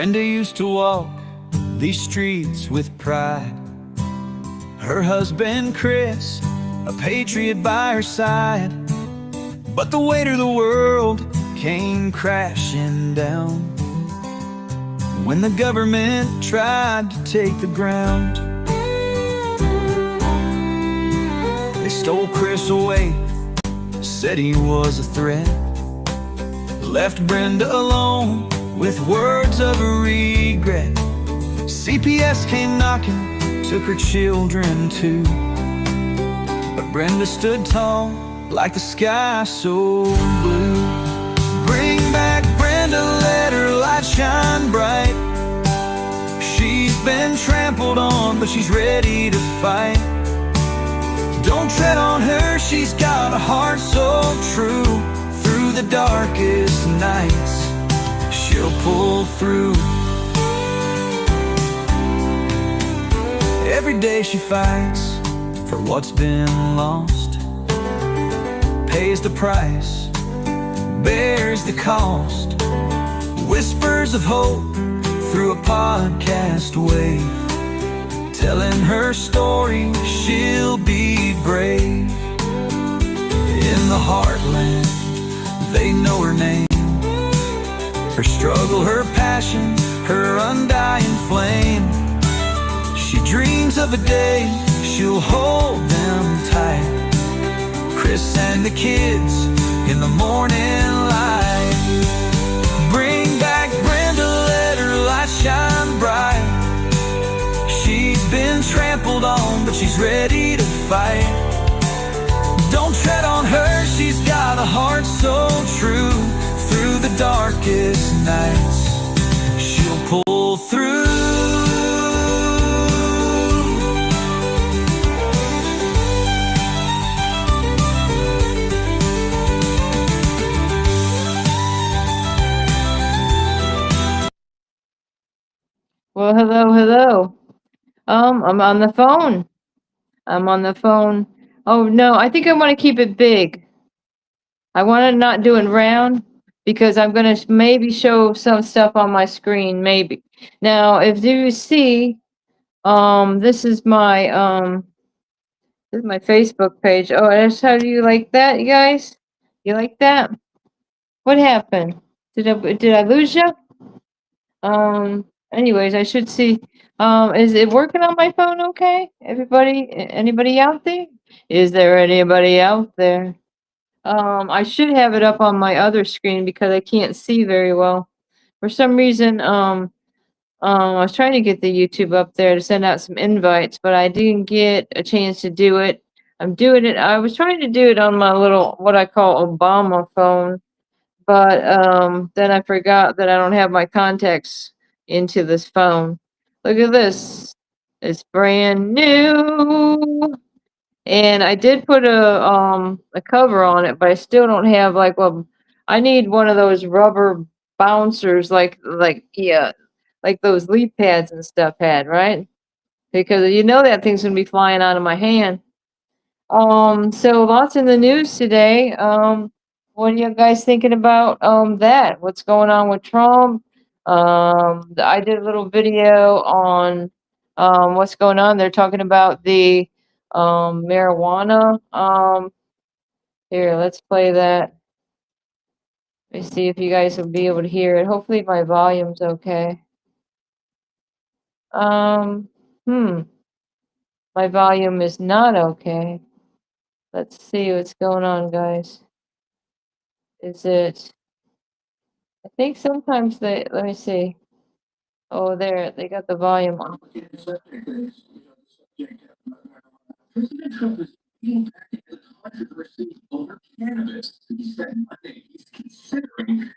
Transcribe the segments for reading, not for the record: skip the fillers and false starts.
Brenda used to walk these streets with pride. Her husband Chris, a patriot by her side. But the weight of the world came crashing down when the government tried to take the ground. They stole Chris away, said he was a threat, left Brenda alone with words of regret. CPS came knocking, took her children too, but Brenda stood tall like the sky so blue. Bring back Brenda, let her light shine bright. She's been trampled on, but she's ready to fight. Don't tread on her, she's got a heart so true. Through the darkest nights, she'll pull through. Every day she fights for what's been lost, pays the price, bears the cost. Whispers of hope through a podcast wave, telling her story, she'll be brave. In the heartland, they know her name, her struggle, her passion, her undying flame. She dreams of a day she'll hold them tight, Chris and the kids in the morning light. Bring back Brenda, let her light shine bright. She's been trampled on, but she's ready to fight. Don't tread on her, she's got a heart so true. Through the darkest nights, she'll pull through. Well, hello. I'm on the phone. I'm on the phone. Oh no, I think I want to keep it big. I want to not do it round because I'm gonna maybe show some stuff on my screen. Maybe. Now, if you see, this is my Facebook page. Oh, that's how do you like that, you guys? You like that? What happened? Did I lose you? Anyways, I should see. Is it working on my phone okay? Anybody out there? Is there anybody out there? I should have it up on my other screen because I can't see very well. For some reason, I was trying to get the YouTube up there to send out some invites, but I didn't get a chance to do it. I'm doing it. I was trying to do it on my little, what I call Obama phone, but then I forgot that I don't have my contacts into this phone. Look at this. It's brand new. And I did put a cover on it, but I still don't have like, well, I need one of those rubber bouncers like those leaf pads and stuff had, right? Because you know that thing's gonna be flying out of my hand. So lots in the news today. What are you guys thinking about that? What's going on with Trump? I did a little video on what's going on. They're talking about the marijuana. Here, let's play that. Let me see if you guys will be able to hear it. Hopefully my volume's okay. My volume is not okay. Let's see what's going on, guys. Is it? I think sometimes let me see. Oh, there, they got the volume on. President Trump is being controversy over cannabis. He said Monday he's considering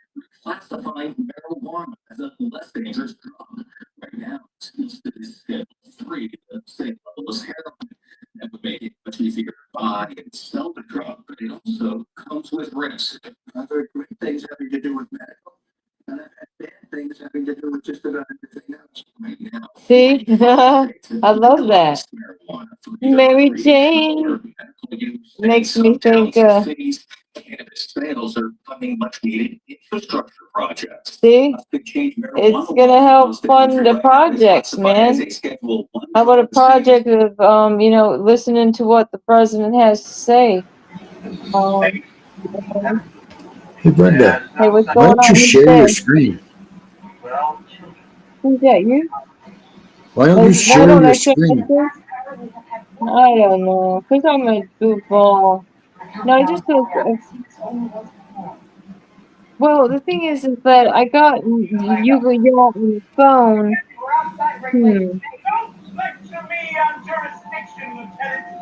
reclassifying marijuana as a less dangerous drug. Right now, it's Schedule 3, the same level as heroin. That would make it much easier to buy and sell the drug, but it also comes with risk. I've heard great things having to do with medical, and I've had bad things having to do with just about everything else. Right now, see, I love that. Mary Jane makes me think. Cannabis sales are funding much needed infrastructure projects. See? It's gonna help fund the projects, man. How about a project of, listening to what the president has to say? Um, Hey Brenda, hey, what's why going don't you on? Who's share your there? screen? Who's that? You? Why don't Like, you why share don't your I share my screen? screen? I don't know. Cause I'm a goofball. No, I just don't. Well, the thing is that I got you on the phone. Hmm.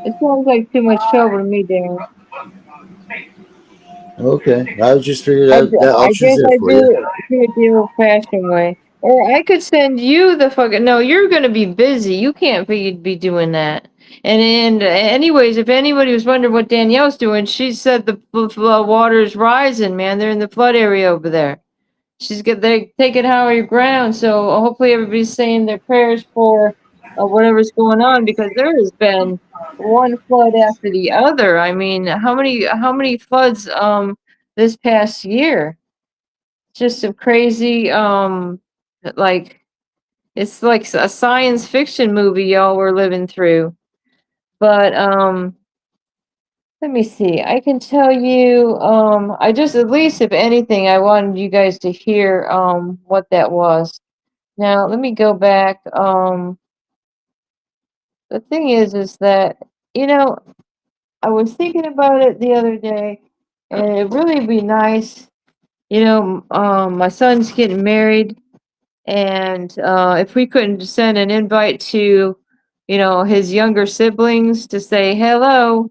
It sounds like too much trouble to me, Dan. Okay, I was just figured I, out that I option's guess there I for you. do it the old-fashioned way. Or I could send you the fucking. No, you're gonna be busy. You can't be doing that. And anyways, if anybody was wondering what Danielle's doing, she said the water's rising, man. They're in the flood area over there. They're taking higher ground, so hopefully everybody's saying their prayers for whatever's going on because there has been one flood after the other. I mean, how many floods this past year? Just some crazy like it's like a science fiction movie y'all were living through. But let me see. I can tell you I just, at least if anything, I wanted you guys to hear what that was. Now, let me go back. The thing is that, you know, I was thinking about it the other day, and it'd really be nice, my son's getting married, and if we couldn't send an invite to, his younger siblings to say hello,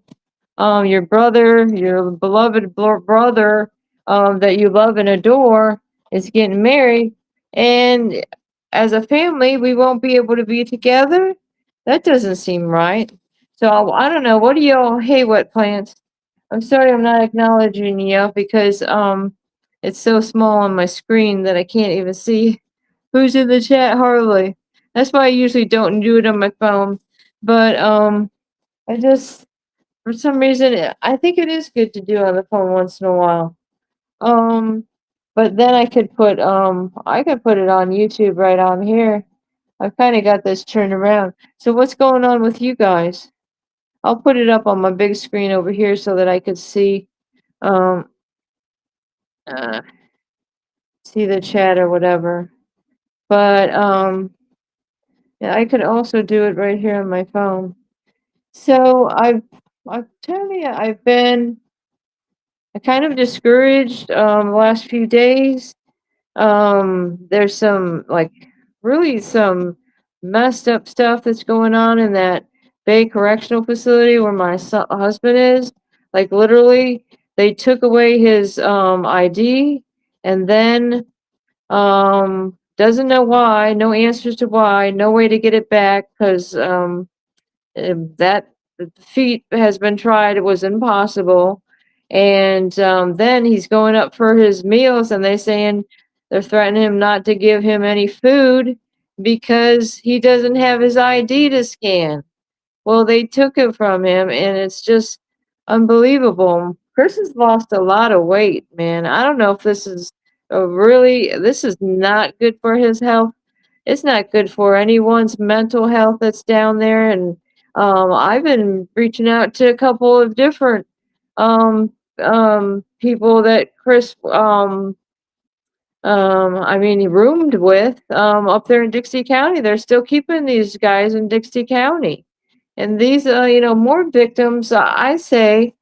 your brother, your beloved brother, that you love and adore is getting married, and as a family, we won't be able to be together. That doesn't seem right. So I don't know. What do y'all? Hey, what plans? I'm sorry, I'm not acknowledging you because it's so small on my screen that I can't even see who's in the chat hardly. That's why I usually don't do it on my phone. But I just, for some reason, I think it is good to do on the phone once in a while. Um, but then I could put it on YouTube right on here. I've kind of got this turned around. So what's going on with you guys? I'll put it up on my big screen over here so that I could um uh see the chat or whatever. But yeah, I could also do it right here on my phone. So I'm telling you, I've been kind of discouraged the last few days. There's some like really some messed up stuff that's going on in that Bay Correctional Facility where my husband is. Like literally, they took away his ID, and then doesn't know why, no answers to why, no way to get it back because that the feat has been tried, it was impossible. And then he's going up for his meals, and they're threatening him not to give him any food because he doesn't have his ID to scan. Well, they took it from him, and it's just unbelievable. Chris has lost a lot of weight, man. I don't know if this is not good for his health. It's not good for anyone's mental health that's down there. And I've been reaching out to a couple of different people that Chris I mean, he roomed with up there in Dixie County. They're still keeping these guys in Dixie County. And these, more victims, I say,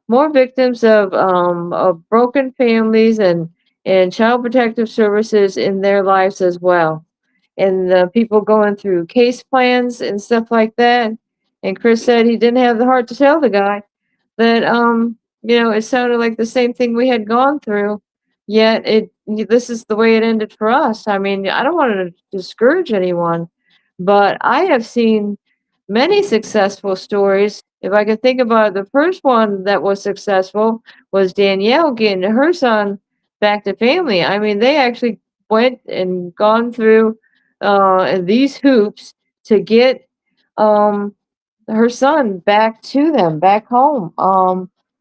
more victims of broken families and child protective services in their lives as well. And the people going through case plans and stuff like that. And Chris said he didn't have the heart to tell the guy that it sounded like the same thing we had gone through, yet this is the way it ended for us. I mean, I don't want to discourage anyone, but I have seen many successful stories. If I could think about it, the first one that was successful was Danielle getting her son back to family. I mean, they actually went and gone through these hoops to get um her son back to them, back home.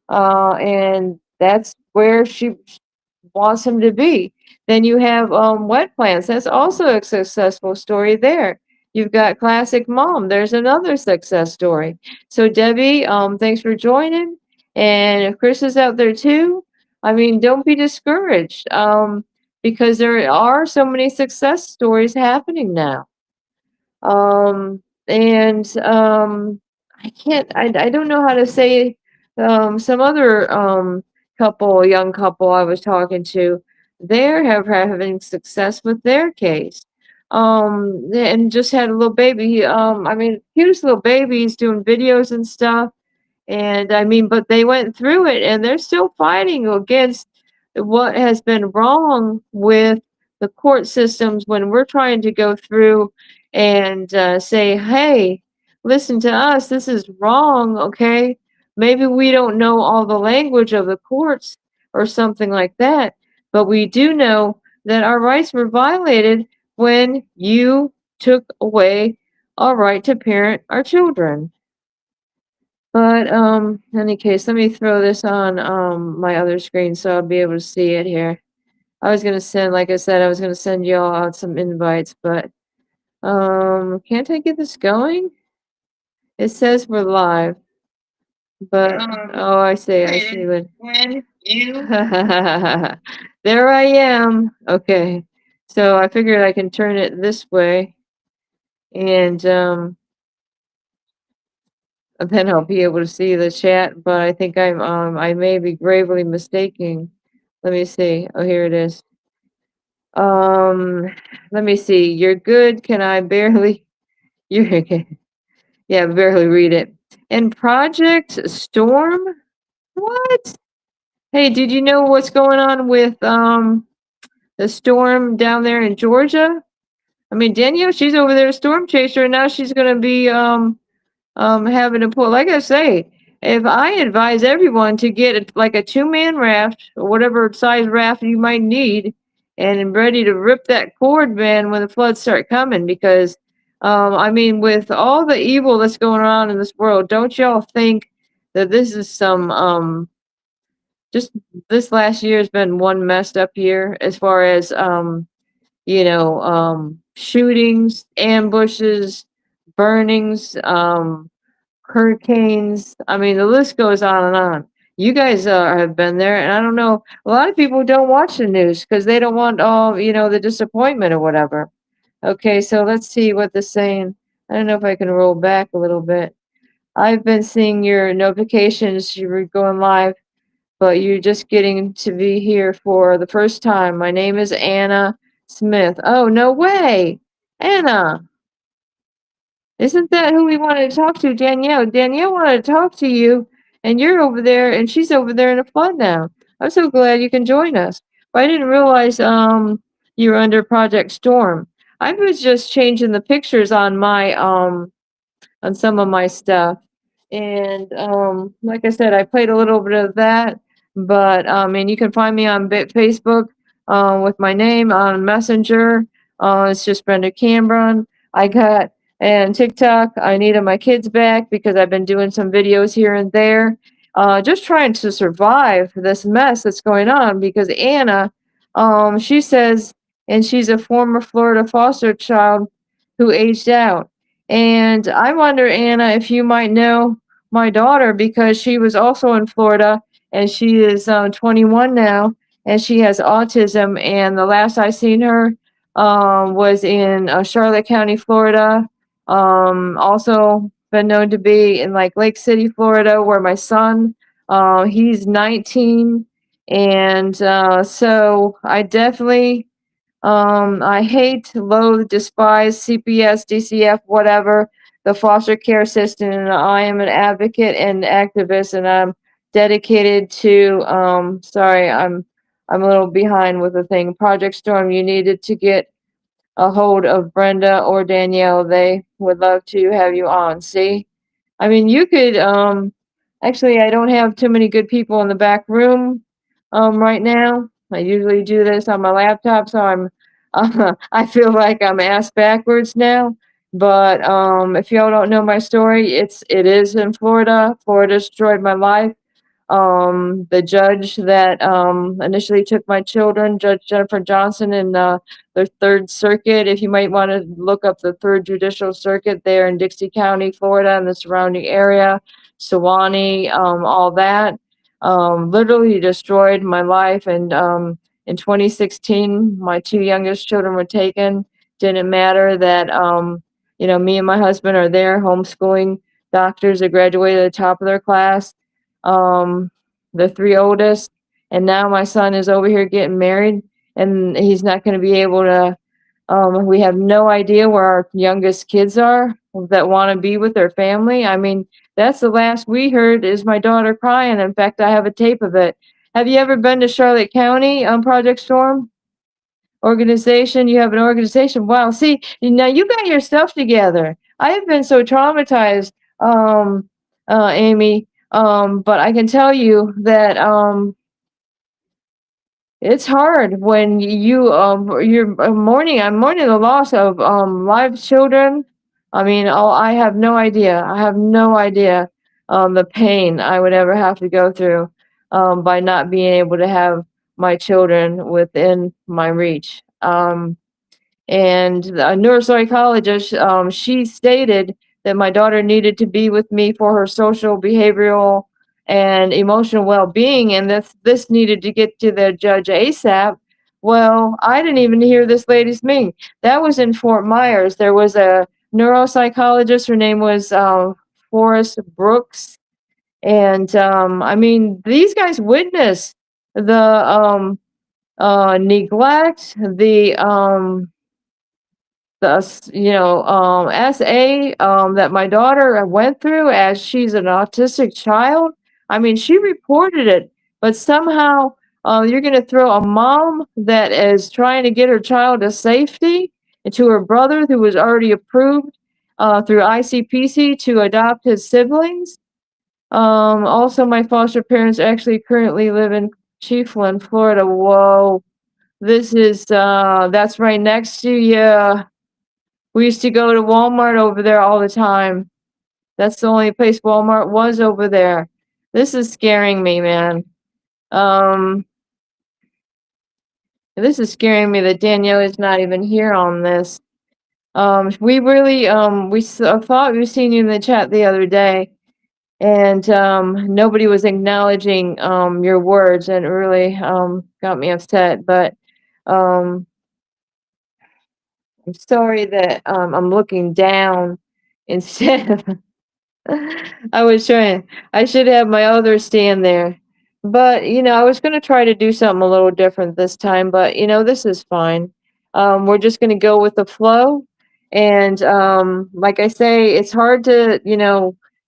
And that's where she wants him to be. Then you have wet plants. That's also a successful story there. You've got classic mom. There's another success story. So Debbie, thanks for joining. And if Chris is out there too, I mean, don't be discouraged. Because there are so many success stories happening now. And I don't know how to say some other young couple I was talking to, they're having success with their case. And just had a little baby. I mean, cutest little babies doing videos and stuff. And I mean, but they went through it and they're still fighting against what has been wrong with the court systems when we're trying to go through and say, hey, listen to us, this is wrong, okay? Maybe we don't know all the language of the courts or something like that, but we do know that our rights were violated when you took away our right to parent our children. But in any case, let me throw this on my other screen so I'll be able to see it here. I was gonna send, like I said, I was gonna send y'all out some invites, but can't I get this going? It says we're live, but oh, I see when you there I am. Okay, so I figured I can turn it this way, and then I'll be able to see the chat, but I think I may be gravely mistaking. Let me see. Oh, here it is. Um, let me see. You're good. Can I barely? You're okay. Yeah, barely read it. And Project Storm? What? Hey, did you know what's going on with the storm down there in Georgia? I mean, Danielle, she's over there, storm chaser, and now she's gonna be having to pull, like I say, if I advise everyone to get like a 2-man raft or whatever size raft you might need and ready to rip that cord, man, when the floods start coming, because I mean, with all the evil that's going on in this world, don't y'all think that this is some just this last year has been one messed up year as far as shootings, ambushes, burnings, hurricanes. I mean, the list goes on and on. You guys have been there, and I don't know. A lot of people don't watch the news because they don't want all the disappointment or whatever. Okay, so let's see what they're saying. I don't know if I can roll back a little bit. I've been seeing your notifications. You were going live, but you're just getting to be here for the first time. My name is Anna Smith. Oh, no way, Anna. Isn't that who we wanted to talk to, Danielle? Danielle wanted to talk to you, and you're over there, and she's over there in a flood now. I'm so glad you can join us. But I didn't realize you were under Project Storm. I was just changing the pictures on my on some of my stuff. And like I said, I played a little bit of that, but and you can find me on Facebook with my name on Messenger. It's just Brenda Cambron. I got and TikTok. I needed my kids back because I've been doing some videos here and there, just trying to survive this mess that's going on. Because Anna, she says, and she's a former Florida foster child who aged out. And I wonder, Anna, if you might know my daughter because she was also in Florida and she is 21 now and she has autism. And the last I seen her was in Charlotte County, Florida. Also been known to be in like Lake City, Florida, where my son, he's 19. And so I definitely I hate, loathe, despise CPS, DCF, whatever, the foster care system. And I am an advocate and activist, and I'm dedicated to. Sorry, I'm a little behind with the thing. Project Storm, you needed to get a hold of Brenda or Danielle. They would love to have you on. See, I mean, you could. Actually, I don't have too many good people in the back room right now. I usually do this on my laptop, so I feel like I'm ass backwards now. But if y'all don't know my story, it is in Florida. Florida destroyed my life. the judge that initially took my children, Judge Jennifer Johnson, in the Third Circuit. If you might want to look up the Third Judicial Circuit there in Dixie County, Florida, and the surrounding area, Sewanee, all that, literally destroyed my life. And in 2016, my two youngest children were taken. Didn't matter that me and my husband are there homeschooling doctors that graduated at the top of their class, the three oldest, and now my son is over here getting married, and he's not going to be able to. We have no idea where our youngest kids are that want to be with their family. I mean, that's the last we heard is my daughter crying. In fact, I have a tape of it. Have you ever been to Charlotte County on Project Storm? Organization, you have an organization. Wow, see, now you got your stuff together. I have been so traumatized, Amy, but I can tell you that it's hard when I'm mourning the loss of live children. I mean, I have no idea. I have no idea the pain I would ever have to go through by not being able to have my children within my reach. And a neuropsychologist, she stated that my daughter needed to be with me for her social, behavioral, and emotional well-being, and this needed to get to the judge ASAP. Well, I didn't even hear this lady's name. That was in Fort Myers. There was a neuropsychologist. Her name was Forrest Brooks, and I mean, these guys witnessed the neglect, SA that my daughter went through as she's an autistic child. I mean, she reported it, but somehow you're going to throw a mom that is trying to get her child to safety and to her brother who was already approved through ICPC to adopt his siblings. Also, my foster parents actually currently live in Chiefland, Florida. Whoa, that's right next to you. We used to go to Walmart over there all the time. That's the only place Walmart was over there. This is scaring me, man. This is scaring me that Danielle is not even here on this. We really, thought we seen you in the chat the other day, and nobody was acknowledging your words, and it really got me upset. But I'm sorry that I'm looking down instead of I should have my other stand there. But, I was going to try to do something a little different this time, but, this is fine. We're just going to go with the flow. And like I say, it's hard to,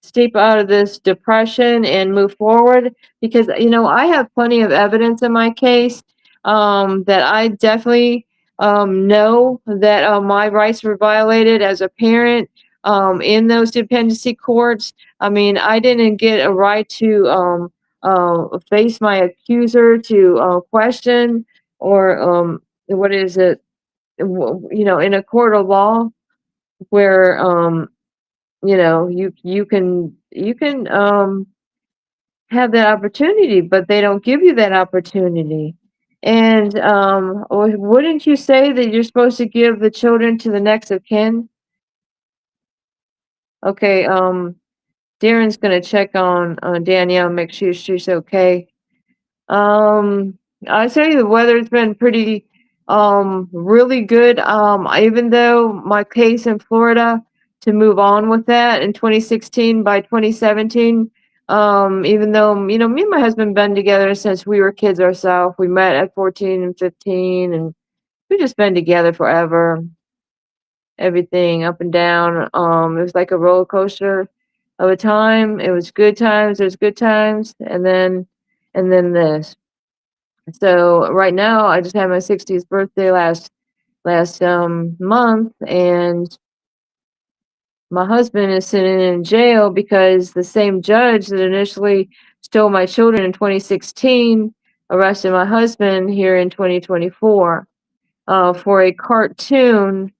steep out of this depression and move forward because, I have plenty of evidence in my case that I definitely know that my rights were violated as a parent in those dependency courts. I mean, I didn't get a right to face my accuser, to question, or what is it? In a court of law where you can have that opportunity, but they don't give you that opportunity. And wouldn't you say that you're supposed to give the children to the next of kin? Okay, Darren's gonna check on Danielle, make sure she's okay. I tell you, the weather's been pretty, really good. Even though my case in Florida, to move on with that in 2016, by 2017, even though, me and my husband been together since we were kids ourselves. We met at 14 and 15, and we just been together forever. Everything up and down. It was like a roller coaster of a time. It was good times, there's good times, and then this. So right now I just had my 60th birthday last month, and my husband is sitting in jail because the same judge that initially stole my children in 2016 arrested my husband here in 2024 for a cartoon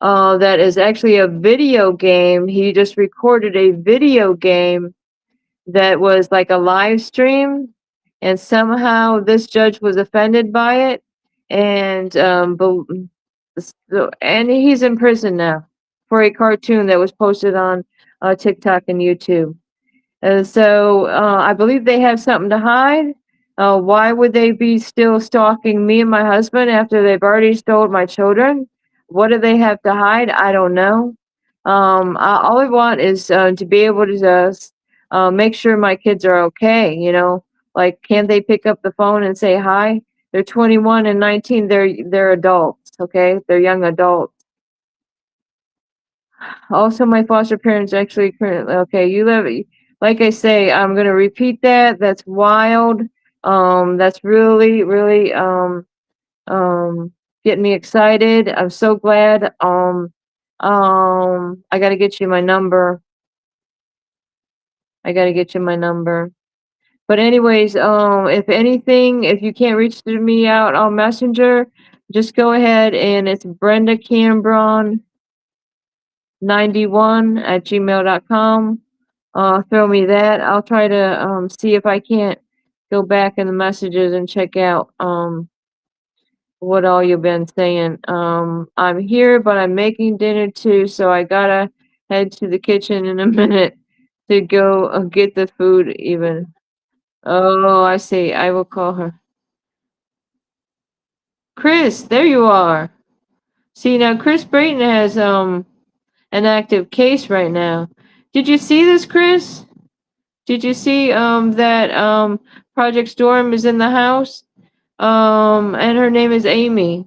that is actually a video game. He just recorded a video game that was like a live stream, and somehow this judge was offended by it, and and he's in prison now for a cartoon that was posted on TikTok and YouTube. So I believe they have something to hide. Why would they be still stalking me and my husband after they've already stole my children? What do they have to hide? I don't know. All I want is to be able to just make sure my kids are okay. You know, like can they pick up the phone and say hi? They're 21 and 19. They're adults. Okay, they're young adults. Also, my foster parents actually currently okay. You live, like I say, I'm gonna repeat that. That's wild. That's really, really getting me excited. I'm so glad. I gotta get you my number. I gotta get you my number. But anyways, if anything, if you can't reach me out on Messenger, just go ahead and it's Brenda Cambron 91 at gmail.com. Throw me that. I'll try to see if I can't go back in the messages and check out what all you've been saying. I'm here, but I'm making dinner too, so I gotta head to the kitchen in a minute to go get the food even. Oh, I see. I will call her. Chris, there you are. See now Chris Brayton has an active case right now. Did you see this, Chris? Did you see that Project Storm is in the house? And her name is Amy.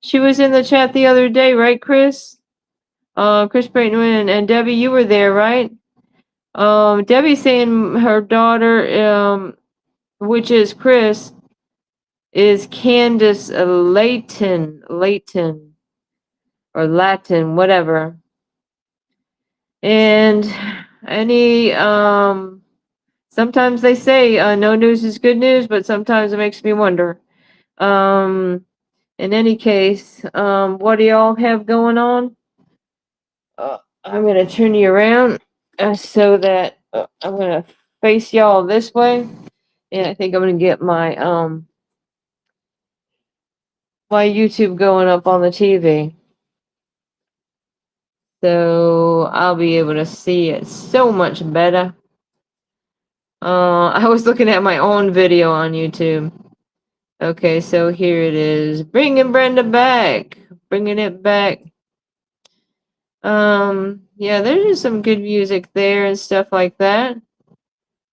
She was in the chat the other day, right, Chris? Chris Brayton and Debbie, you were there, right? Debbie saying her daughter, which is Chris, is Candace Layton, or Latin, whatever. And any sometimes they say no news is good news, but sometimes it makes me wonder. In any case, what do y'all have going on? I'm gonna turn you around so that I'm gonna face y'all this way, and I think I'm gonna get my YouTube going up on the TV, so I'll be able to see it so much better. I was looking at my own video on YouTube. Okay, so here it is. Bringing Brenda back. Bringing it back. Yeah, there's just some good music there and stuff like that.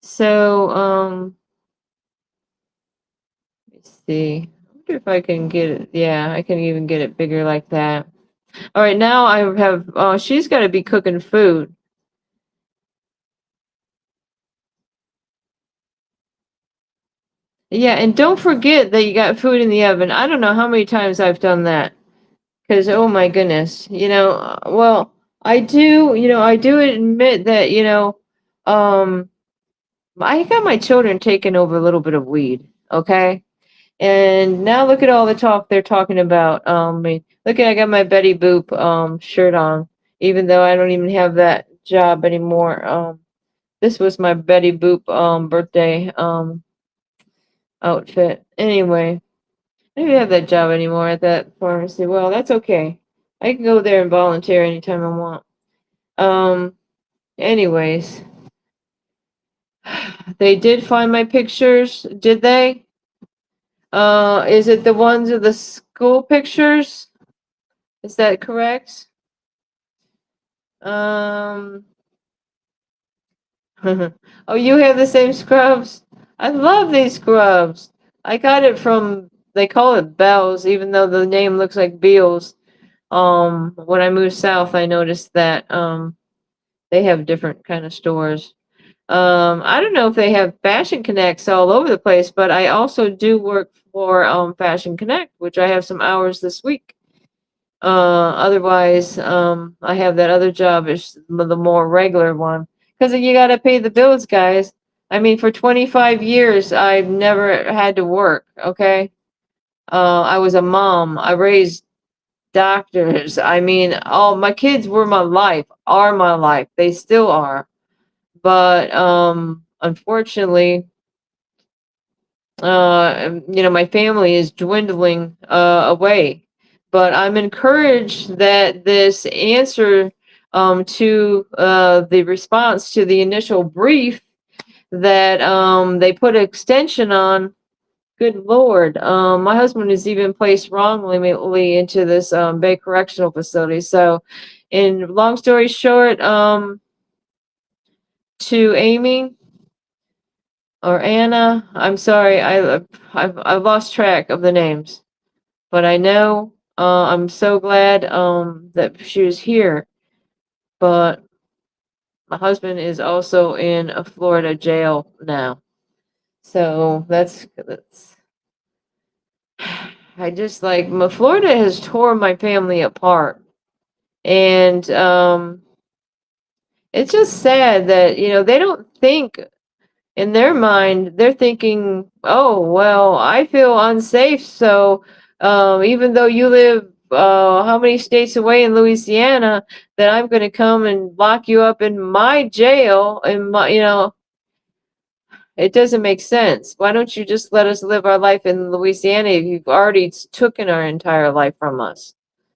So, let's see. I wonder if I can get it. Yeah, I can even get it bigger like that. All right, now I have, she's got to be cooking food. Yeah, and don't forget that you got food in the oven. I don't know how many times I've done that. Because, oh my goodness, well, I do admit that, I got my children taking over a little bit of weed, okay? And now look at all the talk they're talking about. Look at I got my Betty Boop shirt on, even though I don't even have that job anymore. This was my Betty Boop birthday outfit. Anyway, I don't have that job anymore at that pharmacy. Well, that's okay. I can go there and volunteer anytime I want. Anyways, they did find my pictures, did they? Is it the ones of the school pictures? Is that correct? Oh, you have the same scrubs? I love these scrubs. I got it from, they call it Bell's, even though the name looks like Beals. When I moved south, I noticed that they have different kind of stores. I don't know if they have Fashion Connects all over the place, but I also do work for Fashion Connect, which I have some hours this week. Otherwise, I have that other job, is the more regular one, because you got to pay the bills, guys. I mean, for 25 years, I've never had to work. Okay, I was a mom. I raised doctors. I mean, all my kids were my life, are my life. They still are. But unfortunately, my family is dwindling away. But I'm encouraged that this answer to the response to the initial brief that they put an extension on. Good Lord. My husband is even placed wrongly into this Bay Correctional Facility. So, in long story short, to Amy or Anna, I'm sorry, I've lost track of the names, but I know I'm so glad that she was here. But my husband is also in a Florida jail now, so that's. I just like Florida has torn my family apart, and it's just sad that they don't think in their mind. They're thinking, oh well, I feel unsafe, so even though you live how many states away in Louisiana, that I'm going to come and lock you up in my jail, and it doesn't make sense. Why don't you just let us live our life in Louisiana if you've already taken our entire life from us?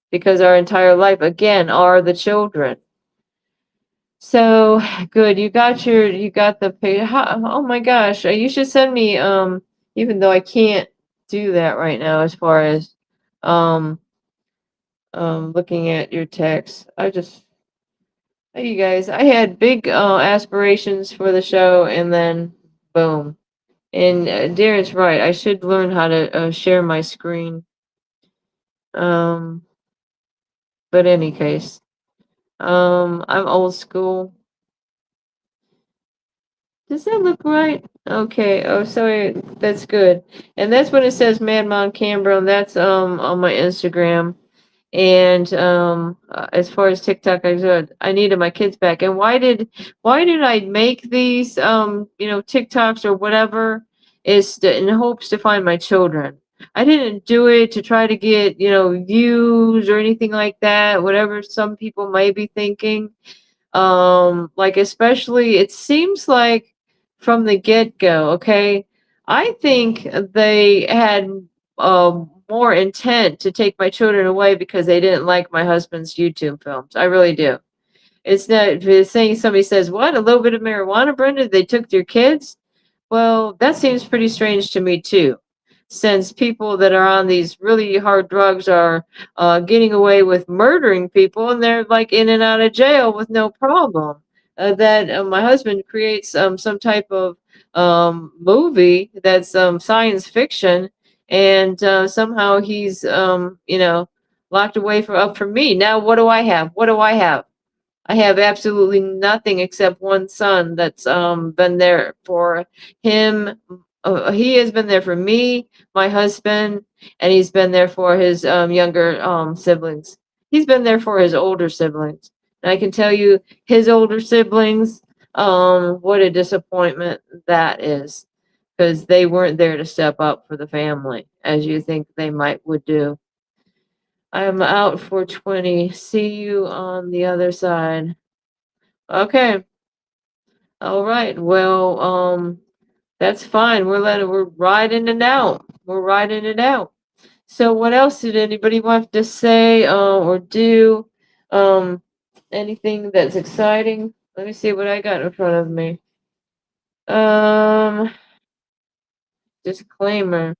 Because our entire life, again, are the children. So good. You got the page. Oh my gosh. You should send me, even though I can't do that right now as far as um looking at your text. Hey, you guys, I had big aspirations for the show, and then boom. And Darren's right. I should learn how to share my screen. Um, but any case, I'm old school. Does that look right? Okay. Oh, sorry. That's good. And that's when it says Mad Mom Canberra. That's on my Instagram. And as far as TikTok, I needed my kids back. And why did I make these TikToks or whatever is in hopes to find my children. I didn't do it to try to get views or anything like that. Whatever some people may be thinking. Like especially it seems like from the get-go, okay? I think they had more intent to take my children away because they didn't like my husband's YouTube films. I really do. It's not if it's saying somebody says, "What? A little bit of marijuana, Brenda? They took your kids?" Well, that seems pretty strange to me too, since people that are on these really hard drugs are getting away with murdering people, and they're like in and out of jail with no problem. That my husband creates some type of movie that's science fiction, and somehow he's locked away up from me. Now, what do I have? What do I have? I have absolutely nothing except one son that's been there for him. He has been there for me, my husband, and he's been there for his younger siblings. He's been there for his older siblings. And I can tell you, his older siblings, what a disappointment that is, because they weren't there to step up for the family as you think they would do. I am out for 20. See you on the other side. Okay. All right. Well, that's fine. We're riding it out. We're riding it out. So what else did anybody want to say or do? Um, anything that's exciting? Let me see what I got in front of me. Um, disclaimer.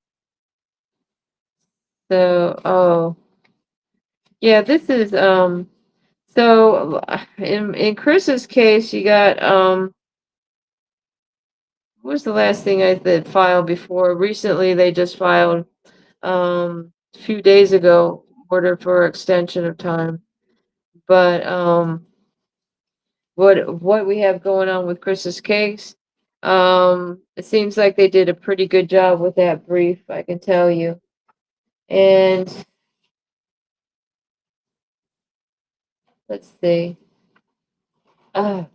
So, oh, yeah, this is so in Chris's case, you got what was the last thing I did file before? Recently, they just filed a few days ago order for extension of time. But what we have going on with Chris's case, it seems like they did a pretty good job with that brief, I can tell you. And let's see. I'm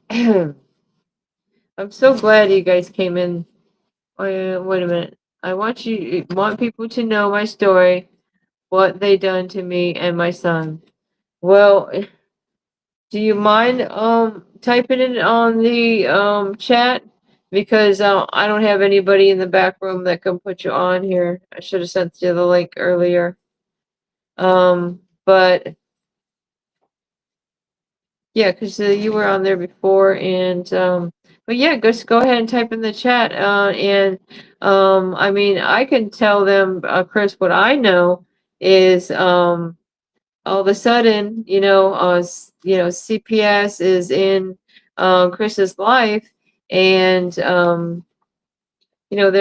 so glad you guys came in. Wait a minute. I want people to know my story, what they done to me and my son. Well, do you mind typing it on the chat? because I don't have anybody in the back room that can put you on here. I should have sent you the link earlier. But yeah, because you were on there before, and but yeah, just go ahead and type in the chat. And I mean, I can tell them, Chris, what I know is all of a sudden, CPS is in Chris's life, and they're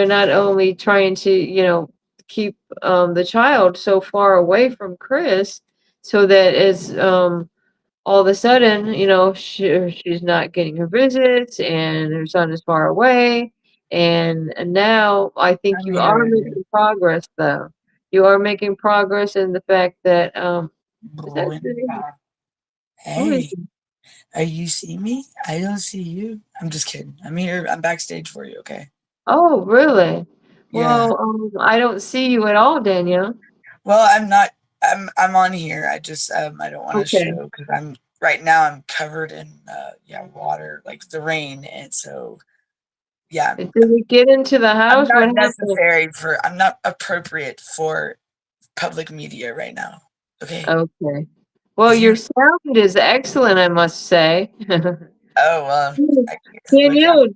not only trying to, keep the child so far away from Chris, so that it's all of a sudden, she's not getting her visits, and her son is far away. And now I think I'm you here are right here. making progress, though. You are making progress in the fact that is that Brenda. who is Hey, are you see me? I don't see you. I'm just kidding. I'm here. I'm backstage for you. Okay. Oh, really? Yeah. Well, I don't see you at all, Danielle. Well, I'm not. I'm on here. I just I don't want to Okay. show because I'm right now. I'm covered in water like the rain, and so yeah. Did we get into the I'm house? not What happened? necessary for. I'm not appropriate for public media right now. Okay. Okay. Well, If your you. sound is excellent, I must say. Oh well. I guess look at. Danielle,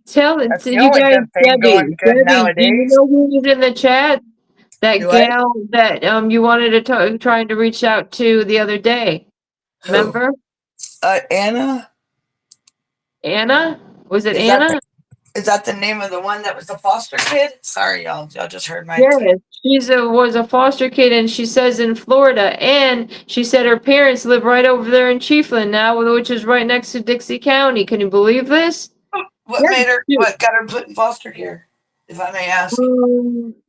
tell it That's to the you only guys, good thing going good Debbie, do you nowadays. know who was in the chat? That Do I? gal that you wanted to trying to reach out to the other day. Who? Remember? Anna? Anna? Was it Is that Anna? the name of the one that was the foster kid? Sorry, y'all. Y'all just heard my Yes, was a foster kid, and she says in Florida, and she said her parents live right over there in Chiefland now, which is right next to Dixie County. Can you believe this? what Yeah, made her shoot. what got her put in foster care, if I may ask.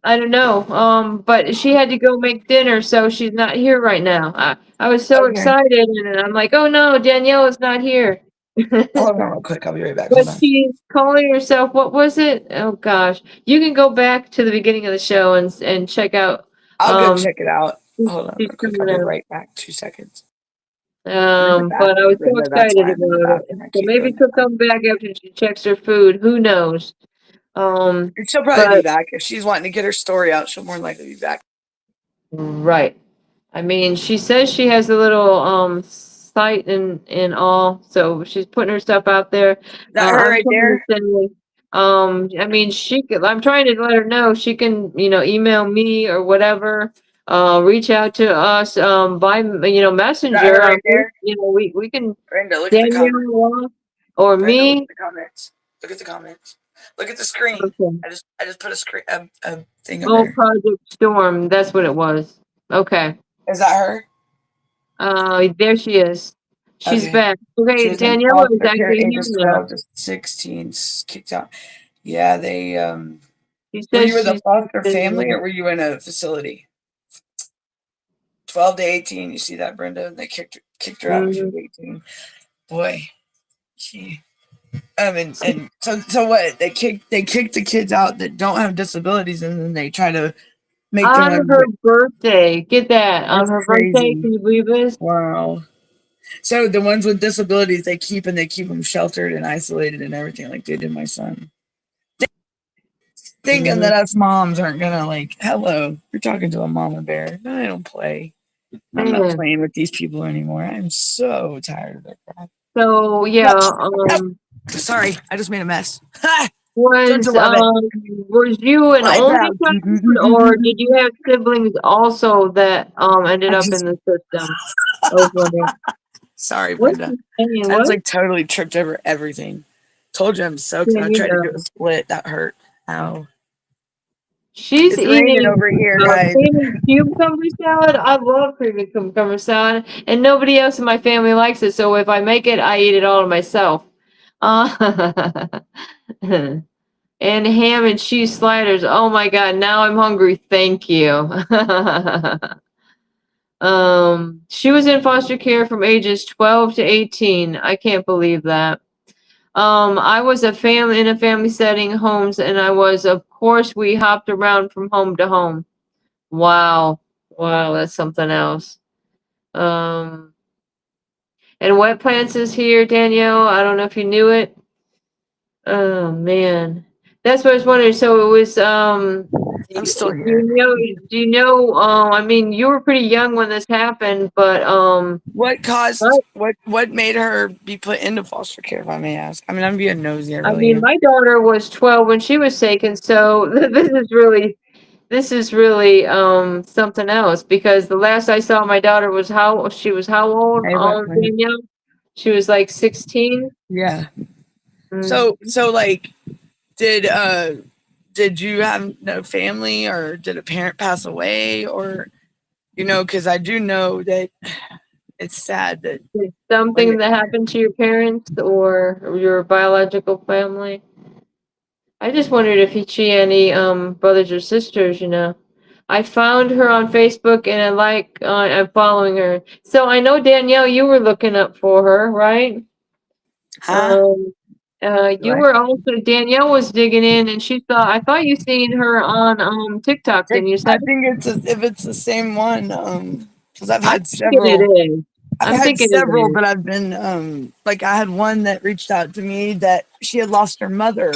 I don't know. But she had to go make dinner, so she's not here right now. I was so Okay. excited, and I'm like, oh no, Danielle is not here. Hold on real quick. I'll be right back. But Hold on. she's calling herself, what was it? Oh gosh. You can go back to the beginning of the show and check out I'll go um check it out. Hold on she's real quick. I'll coming be out. right back. 2 seconds. I'm in the But I bathroom, was so Brenda. That's excited why I'm in the about it. bathroom. I So keep maybe doing she'll that. come back after she checks her food. Who knows? She'll probably be But back. If she's wanting to get her story out, she'll more likely be back. right. I mean, she says she has a little site and all, so she's putting her stuff out there. Is that her I'm right trying to there? say, I mean, I'm trying to let her know she can, email me or whatever. Reach out to us by Is that her messenger. right there? We can Brenda, look at the comments. Danielle or Brenda, look at me. the comments. Look at the comments. Look at the screen. Okay. I just put a screen a thing in Oh, there. Project Storm. That's what it was. Okay. Is that her? There she is. She's Okay. back. She Okay, was in Daniela is foster care actually here ages now. 12 to 16, kicked out. Yeah, they She were says you with a she's foster family or were you in a facility? 12 to 18, you see that, Brenda? They kicked her out when she was 18. Boy, she and so what? They kick the kids out that don't have disabilities and then they try to make the on ones her that birthday. Get that. On that's her birthday. crazy. Can you believe this? Wow. So the ones with disabilities they keep them sheltered and isolated and everything like they did my son. Thinking Mhm. that us moms aren't gonna like, hello, you're talking to a mama bear. No, I don't play. I'm not Man. playing with these people anymore. I'm so tired of their crap. So Yep. yeah, Yep. Sorry, I just made a mess. Don't you was love it? was you an My only bad. child, or did you have siblings also that ended I up in just the system? I was wondering. sorry, What's Brenda. she saying? I just What? like totally tripped over everything. Told you I'm soaked Yeah, and I tried to do a split. That hurt. Ow. She's It's raining eating over here, guys. cream and cucumber salad. I love cream and cucumber salad, and nobody else in my family likes it. So if I make it, I eat it all to myself. And ham and cheese sliders. Oh my God, now I'm hungry. Thank you. She was in foster care from ages 12 to 18. I can't believe that. I was in a family setting homes, and of course, we hopped around from home to home. Wow. Wow, that's something else. Um, and Wet Plants is here, Danielle. I don't know if you knew it. Oh man, that's what I was wondering. So it was I'm still do here. you know? Do you know? I mean, you were pretty young when this happened, but What caused what? what made her be put into foster care, if I may ask? I mean, I'm being nosy, I I really mean, am. my daughter was 12 when she was taken, so this is really something else because the last I saw my daughter was how old? Hey, what? Danielle? She was like 16. Yeah. Mm. So like, did did you have no family, or did a parent pass away, or because I do know that it's sad that when Something that happened to your parents or your biological family? I just wondered if she had any brothers or sisters, you know. I found her on Facebook and I'm following her. So I know Danielle, you were looking up for her, right? huh? Um you What? were also Danielle was digging in and I thought you seen her on TikTok, didn't you say? I think if it's the same one, because I've I'm had thinking several. it is. I've I'm had thinking it several, is. but I've been like I had one that reached out to me that she had lost her mother,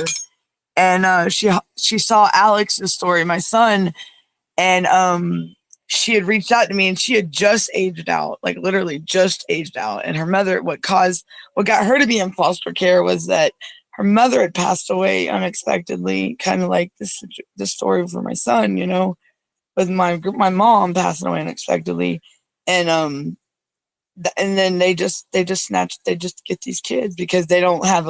and she saw Alex's story, my son, and she had reached out to me, and she had just aged out, like literally just aged out, and her mother. What got her to be in foster care was that her mother had passed away unexpectedly, kind of like this story for my son, with my mom passing away unexpectedly, and and then they just get these kids because they don't have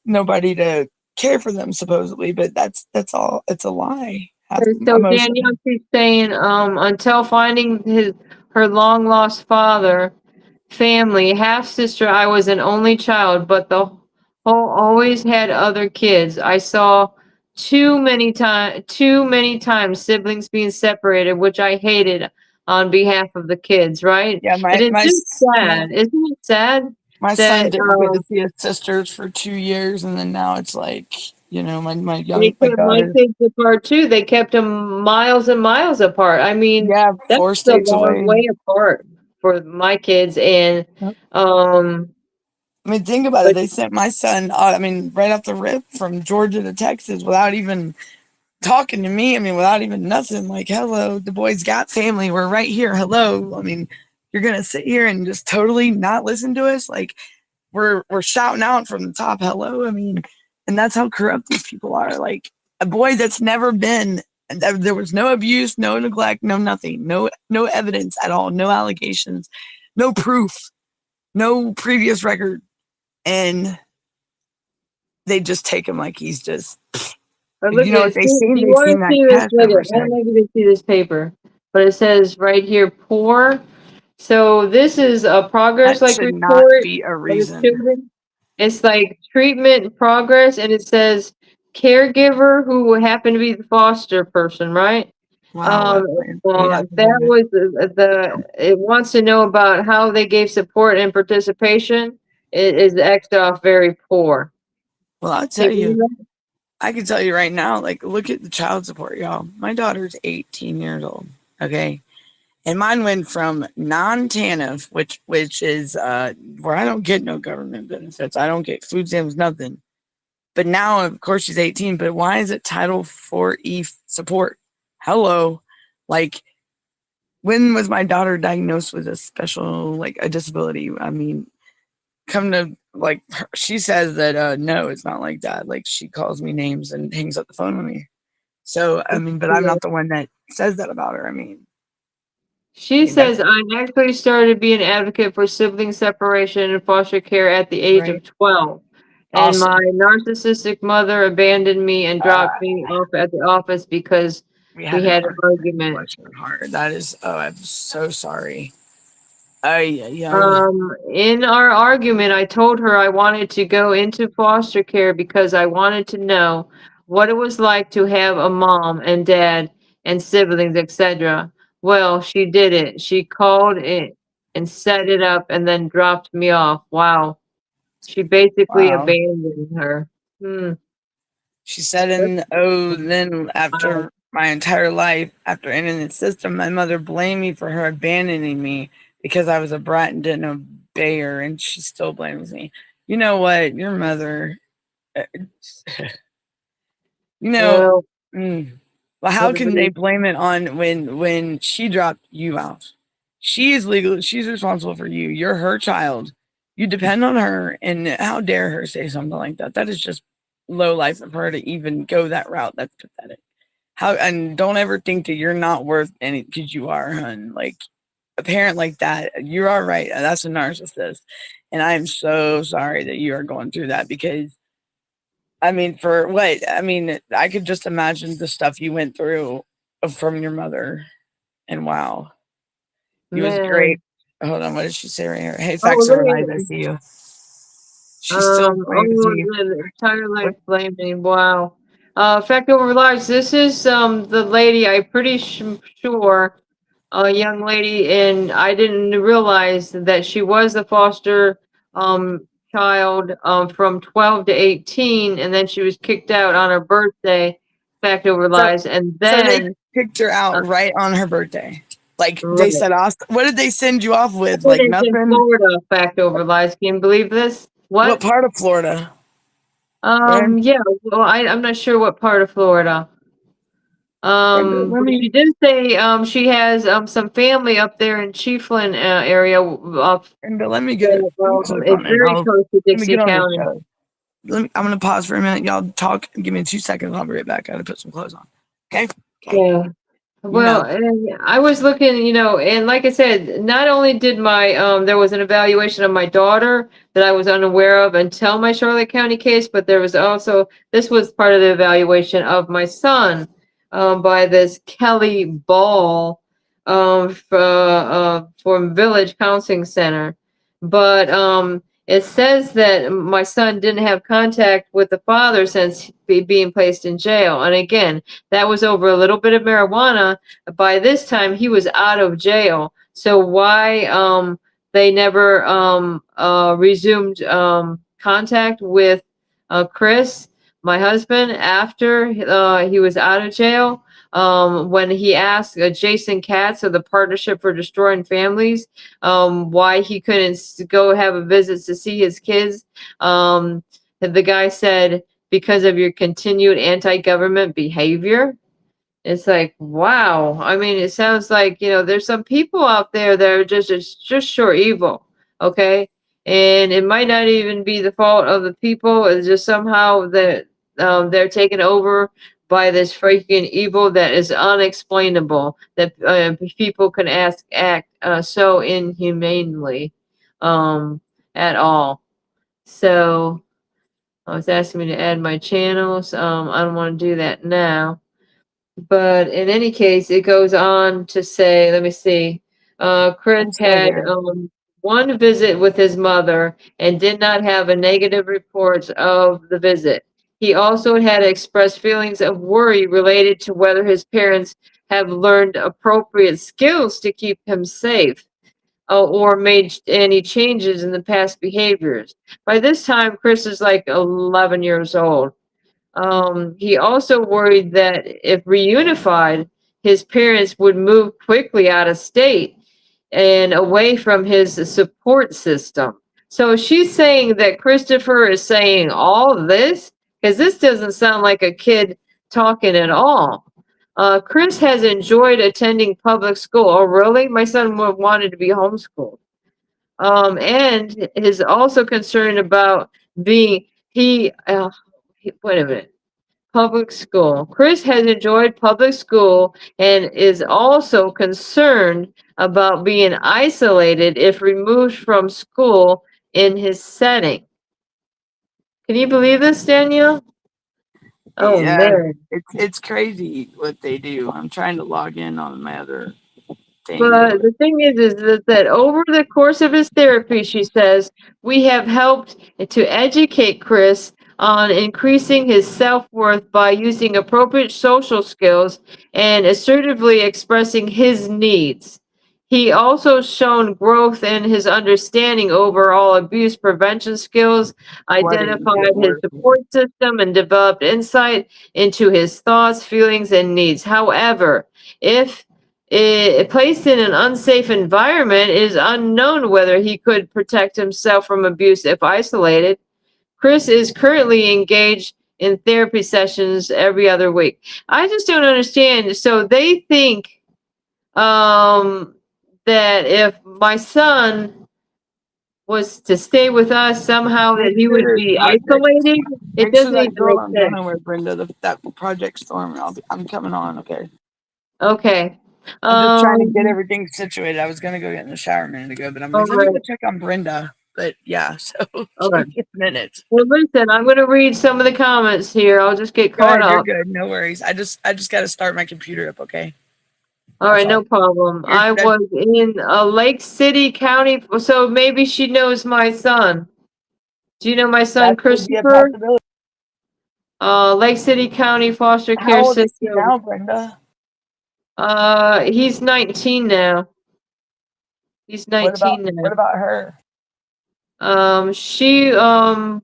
nobody to care for them supposedly, but that's all, it's a lie. So Emotion. Danielle keeps saying, until finding her long lost father, family, half sister, I was an only child, but the whole always had other kids. I saw too many times siblings being separated, which I hated on behalf of the kids, right? Yeah, And it's just sad. Isn't it sad my son that didn't get to see his sisters for 2 years, and then now it's like, they my kept my daughter, kids apart too. They kept them miles and miles apart. I mean, yeah, that's four a states long away. way apart for my kids. And Yep. um, I mean, think about it. but They sent my son, right off the rip from Georgia to Texas without even talking to me. I mean, without even nothing. Like, hello, the boys got family. We're right here. Hello. I mean, you're gonna sit here and just totally not listen to us? Like, we're shouting out from the top. Hello. I mean, and that's how corrupt these people are. Like, a boy that's never been. And there was no abuse, no neglect, no nothing, no evidence at all, no allegations, no proof, no previous record, and they just take him like he's just, look at what this. they Do seen. you They want seen to that see this? test Look over at, I don't sex. know if you can see this paper, but it says right here, poor. So this is a progress That like should not report be a for the reason. children. It's like treatment progress, and it says caregiver who happened to be the foster person, right? Wow, what made happen That there. was it wants to know about how they gave support and participation. It is Xed off very poor. Well, I'll Can tell you you, believe that? I can tell you right now, like, look at the child support, y'all. My daughter's 18 years old, okay? And mine went from non-TANF, which is where I don't get no government benefits. I don't get food stamps, nothing. But now, of course, she's 18, but why is it Title 4E support? Hello. Like, when was my daughter diagnosed with a special, like, a disability? I mean, come to, like, she says that no, it's not like that. Like, she calls me names and hangs up the phone with me. So I mean, but I'm Yeah. not the one that says that about her. She That's says, I actually started being an advocate for sibling separation and foster care at the age right. of 12. And my Awesome. narcissistic mother abandoned me and dropped Uh, me off at the office because we had we an had an argument. argument. Bless your heart. That is. Oh, I'm so sorry. I yeah. In our argument, I told her I wanted to go into foster care because I wanted to know what it was like to have a mom and dad and siblings, etc. Well, she did it. She called it and set it up and then dropped me off. Wow. She basically Wow. abandoned her. Hmm. She said, That's and oh, then wow. after my entire life, after entering the system, my mother blamed me for her abandoning me because I was a brat and didn't obey her, and she still blames me. You know what? Your mother. Uh, You know, Well, well, how can they everybody, blame it on when she dropped you out? She is legal. She's responsible for you. You're her child. You depend on her, and how dare her say something like that? That is just low life of her to even go that route. That's pathetic. How, and don't ever think that you're not worth any, because you are, hun. Like a parent like that, you are right. That's a narcissist, and I am so sorry that you are going through that, because I mean, for what? I mean, I could just imagine the stuff you went through from your mother. And wow, he was great. man. Hold on, what did she say right here? Hey, Oh, facts look over lies, I at see you. She's still claims oh, you. the entire What? life blaming. Wow. Fact over lives. This is the lady. I'm pretty sure, a young lady, and I didn't realize that she was the foster child from 12 to 18, and then she was kicked out on her birthday. Fact over So, lives, and so they then picked her uh, out right on her birthday. Like they right. said, what did they send you off with? It Like is in nothing? Florida. Fact over lives. Can you believe this? What What? part of Florida? Where? Yeah, well, I'm not sure what part of Florida. Brenda, let But me. she did say, she has, some family up there in Chiefland, area, Brenda, let me get. that, Let me click it's on it. very close to Let me Dixie get on the County. show. I'm gonna pause for a minute. Y'all talk. Give me 2 seconds. I'll be right back. I gotta put some clothes on. Okay. Okay. Yeah. You Well, know. and I was looking, and like I said, not only did there was an evaluation of my daughter that I was unaware of until my Charlotte County case, but there was also, this was part of the evaluation of my son, by this Kelly Ball, from Village Counseling Center. But, it says that my son didn't have contact with the father since being placed in jail. And again, that was over a little bit of marijuana. By this time, he was out of jail. So why they never resumed contact with Chris, my husband, after he was out of jail? When he asked Jason Katz of the Partnership for Destroying Families why he couldn't go have a visit to see his kids, the guy said, because of your continued anti-government behavior. It's like, wow. I mean, it sounds like, there's some people out there that are just sure evil. Okay. And it might not even be the fault of the people. It's just somehow that they're taken over by this freaking evil that is unexplainable, that people can act so inhumanely at all. So I was asking me to add my channels. I don't want to do that now. But in any case, it goes on to say, let me see. Chris I'm still had here. one visit with his mother and did not have a negative report of the visit. He also had expressed feelings of worry related to whether his parents have learned appropriate skills to keep him safe, or made any changes in the past behaviors. By this time, Chris is like 11 years old. He also worried that if reunified, his parents would move quickly out of state and away from his support system. So she's saying that Christopher is saying all this, because this doesn't sound like a kid talking at all. Chris has enjoyed attending public school. Oh, really? My son wanted to be homeschooled. And is also concerned about being, wait a minute. Public school. Chris has enjoyed public school and is also concerned about being isolated if removed from school in his setting. Can you believe this, Danielle? Oh Yeah, man. it's crazy what they do. I'm trying to log in on my other thing or But whatever. the thing is that over the course of his therapy, she says, we have helped to educate Chris on increasing his self-worth by using appropriate social skills and assertively expressing his needs. He also shown growth in his understanding overall abuse prevention skills, Sweating to identified get his worse. support system, and developed insight into his thoughts, feelings, and needs. However, if placed in an unsafe environment, it is unknown whether he could protect himself from abuse if isolated. Chris is currently engaged in therapy sessions every other week. I just don't understand. So they think that if my son was to stay with us somehow, that he would be isolated. It Make sure doesn't that even girl make I'm sense. going with, Brenda, that Project Storm. I'm coming on, okay? Okay. I'm just trying to get everything situated. I was gonna go get in the shower a minute ago, but I'm All like, let me right. go check on Brenda. But yeah, so All give right. me a minute. Well, listen, I'm going to read some of the comments here. I'll just get Go caught ahead, you're up. good. No worries. I just got to start my computer up, okay? All That's right, all. no problem. You're, I was in Lake City County, so maybe she knows my son. Do you know my son, that could be a Christopher? possibility. Lake City County Foster Care How old is he System. now, Brenda? He's 19 now. He's 19 now. what about her? She, I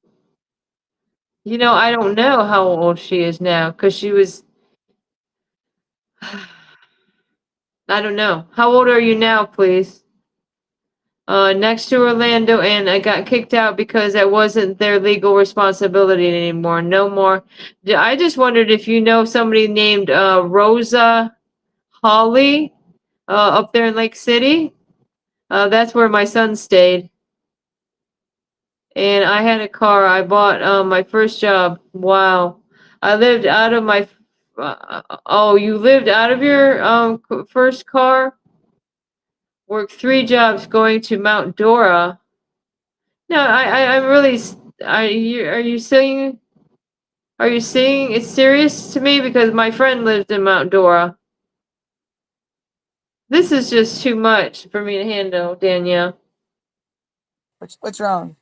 don't know how old she is now because she was, I don't know. How old are you now, please? Next to Orlando, and I got kicked out because that wasn't their legal responsibility anymore. No more. I just wondered if you know somebody named Rosa Holly up there in Lake City. That's where my son stayed. And I had a car. I bought my first job. Wow. I lived out of my. Oh, you lived out of your first car? Worked 3 jobs going to Mount Dora. No, I'm really. Are you saying? Are you saying it's serious to me because my friend lived in Mount Dora? This is just too much for me to handle, Danielle. What's wrong?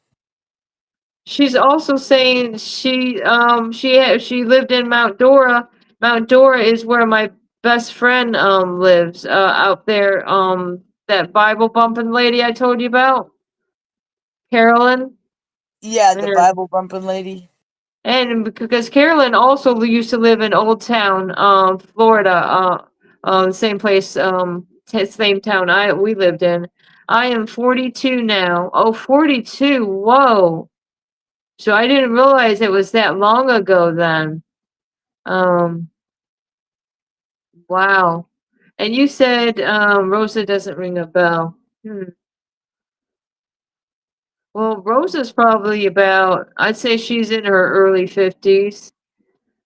She's also saying she lived in Mount Dora. Mount Dora is where my best friend lives out there. That Bible bumping lady I told you about, Carolyn. Yeah, the Yeah. Bible bumping lady. And because Carolyn also used to live in Old Town, Florida, the same place, same town we lived in. I am 42 now. Oh, 42. Whoa. So I didn't realize it was that long ago then. Um, wow. And you said Rosa doesn't ring a bell. Well, Rosa's probably about, I'd say she's in her early 50s.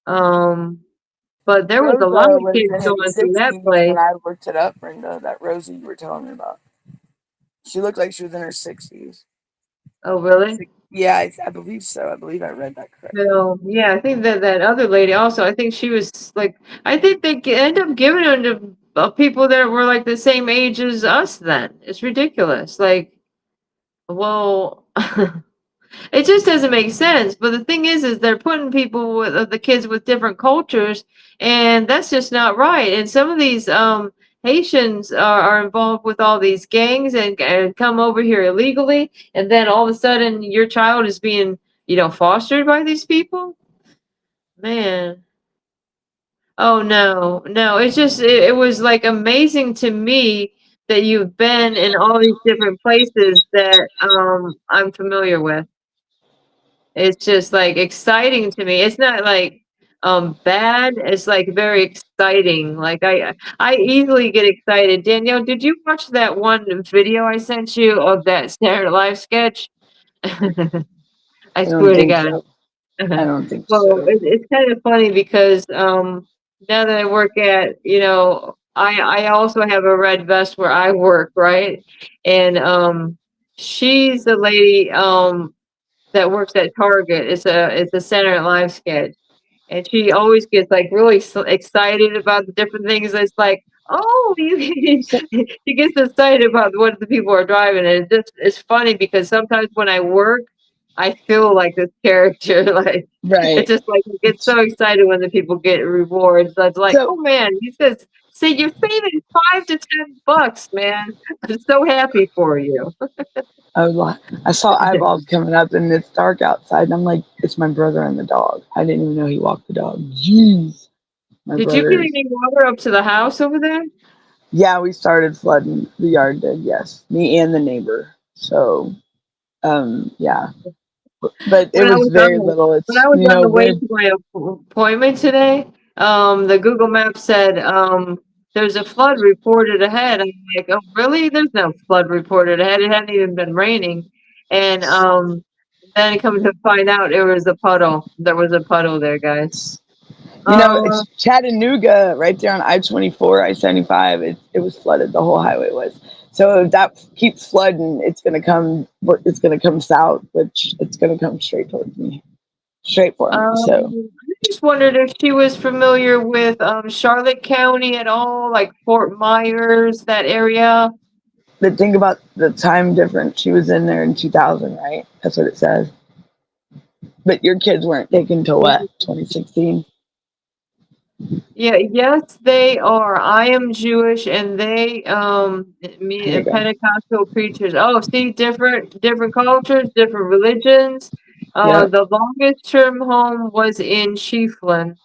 But there was a Rosa lot of was kids in her going through that 60s when place. I looked it up, Brenda. That Rosa you were telling me about. She looked like she was in her 60s. Oh, really? Yeah, I believe so. I believe I read that correctly. So, yeah, I think that other lady also, I think she was like, I think they end up giving them to people that were like the same age as us then. It's ridiculous. Like, well, it just doesn't make sense. But the thing is they're putting people with the kids with different cultures, and that's just not right. And some of these Haitians are involved with all these gangs and come over here illegally, and then all of a sudden your child is being, fostered by these people. Man. Oh no, no. It's just it was like amazing to me that you've been in all these different places that I'm familiar with. It's just like exciting to me. It's not like bad. It's like very exciting. Like I easily get excited. Danielle, did you watch that one video I sent you of that Saturday Live sketch? I I don't swear to think God. so. I don't think Well, so. it's kind of funny because now that I work at, I also have a red vest where I work, right? And she's the lady that works at Target. It's a Saturday Night Live sketch, and she always gets like really excited about the different things. It's like, oh, you So, she gets excited about what the people are driving, and it's funny because sometimes when I work, I feel like this character. Like it's right. just like I get so excited when the people get rewards. That's like, So oh man, he says, "See, you're saving $5 to $10, man. I'm so happy for you." I saw eyeballs coming up and it's dark outside and I'm like, it's my brother and the dog. I didn't even know he walked the dog. Jeez. My Did you get brother's. any water up to the house over there? Yeah, we started flooding the yard did, yes. Me and the neighbor. So yeah. but it When I was was very on little. when It's, I was you on know, the way we're to my appointment today, the Google Map said, there's a flood reported ahead. I'm like, oh, really? There's no flood reported ahead. It hadn't even been raining. And then come to find out it was a puddle. There was a puddle there, guys. You know, it's Chattanooga right there on I-24, I-75. It was flooded. The whole highway was. So if that keeps flooding, it's gonna come. It's gonna come south, which it's gonna come straight towards me, straight for me. So I just wondered if she was familiar with Charlotte County at all, like Fort Myers, that area. the thing about the time difference, she was in there in 2000, right? That's what it says. But your kids weren't taken till what? 2016. Yeah, yes, they are. I am Jewish, and they, me Here you and go. Pentecostal preachers. Oh, see, different cultures, different religions. Yep. The longest term home was in Chiefland.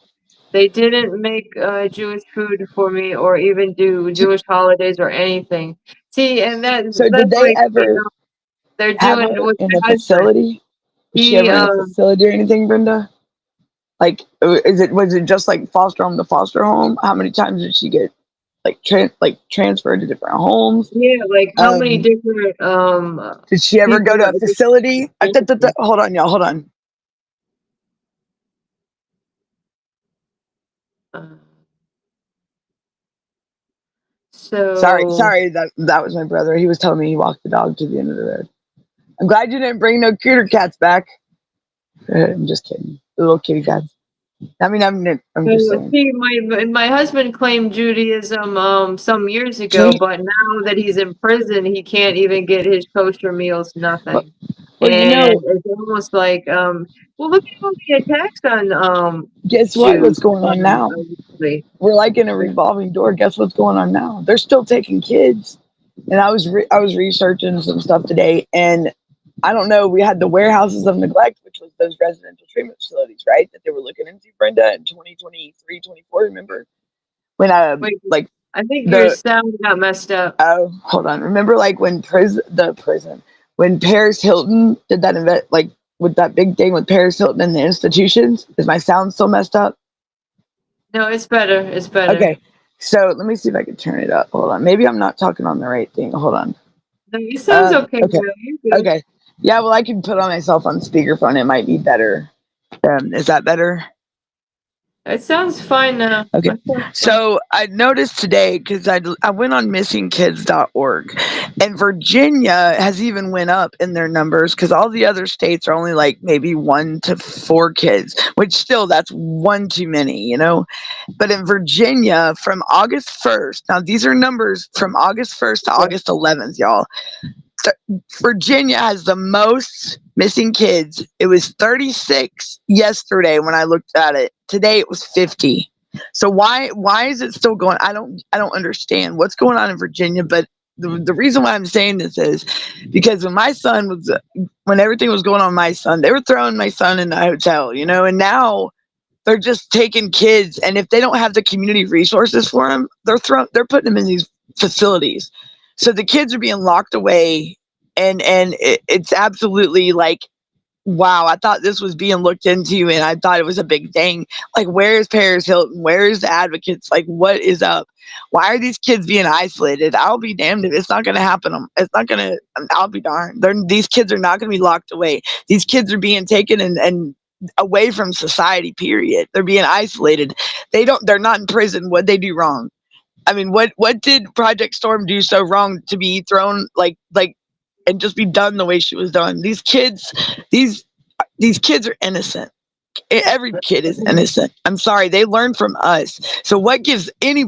They didn't make Jewish food for me, or even do Jewish holidays or anything. See, and So did that's they like, ever they're have doing her with in my a husband. facility? Was she He, ever in a facility or anything, Brenda? Like, was it just like foster home to foster home? How many times did she get like transferred to different homes? yeah, like how many Um, different did she ever people? go to a facility? Hold on, y'all. Hold on. Uh, Sorry, so sorry. That was my brother. He was telling me he walked the dog to the end of the road. I'm glad you didn't bring no cuter cats back. I'm just kidding. The little kitty cats. I mean, I'm just saying. see, my husband claimed Judaism some years ago, She, but now that he's in prison, he can't even get his kosher meals, well, nothing. well, you And know, it's almost like well, look at all the attacks on guess what? Jews What's going on now? lately. We're like in a revolving door. Guess what's going on now? They're still taking kids. And I was researching some stuff today, and I don't know. We had the warehouses of neglect, which was those residential treatment facilities, right? That they were looking into, Brenda, in 2023, 24. Remember when Wait, like I think your the sound got messed up. oh hold on. Remember like when prison when Paris Hilton did that event like with that big thing with Paris Hilton and the institutions. Is my sound still messed up? No, it's better. It's better. Okay. So let me see if I can turn it up. Hold on. Maybe I'm not talking on the right thing. Hold on. No, it sounds okay, Okay. girl. You're good. Okay. Yeah, well, I can put on myself on speakerphone. It might be better. Is that better? It sounds fine now. Okay. It sounds fine. So I noticed today because I went on missingkids.org, and Virginia has even went up in their numbers because all the other states are only like maybe 1 to 4 kids, which still that's one too many, you know. But in Virginia, from August 1st, now these are numbers from August 1st to August 11th, y'all. Virginia has the most missing kids. It was 36 yesterday when I looked at it. Today it was 50. So why is it still going? I don't understand what's going on in Virginia. But the reason why I'm saying this is because when everything was going on with my son, they were throwing my son in the hotel, you know, and now they're just taking kids, and if they don't have the community resources for them, they're putting them in these facilities. So the kids are being locked away, and it's absolutely like, wow, I thought this was being looked into, and I thought it was a big thing. Like, where is Paris Hilton? Where is the advocates? Like, what is up? Why are these kids being isolated? I'll be damned if it's not going to happen. It's not going to. I'll be darned. These kids are not going to be locked away. These kids are being taken and away from society. Period. They're being isolated. They're not in prison. What they do wrong? I mean, what did Project Storm do so wrong to be thrown like and just be done the way she was done? These these kids are innocent. Every kid is innocent. I'm sorry, they learn from us. So what gives any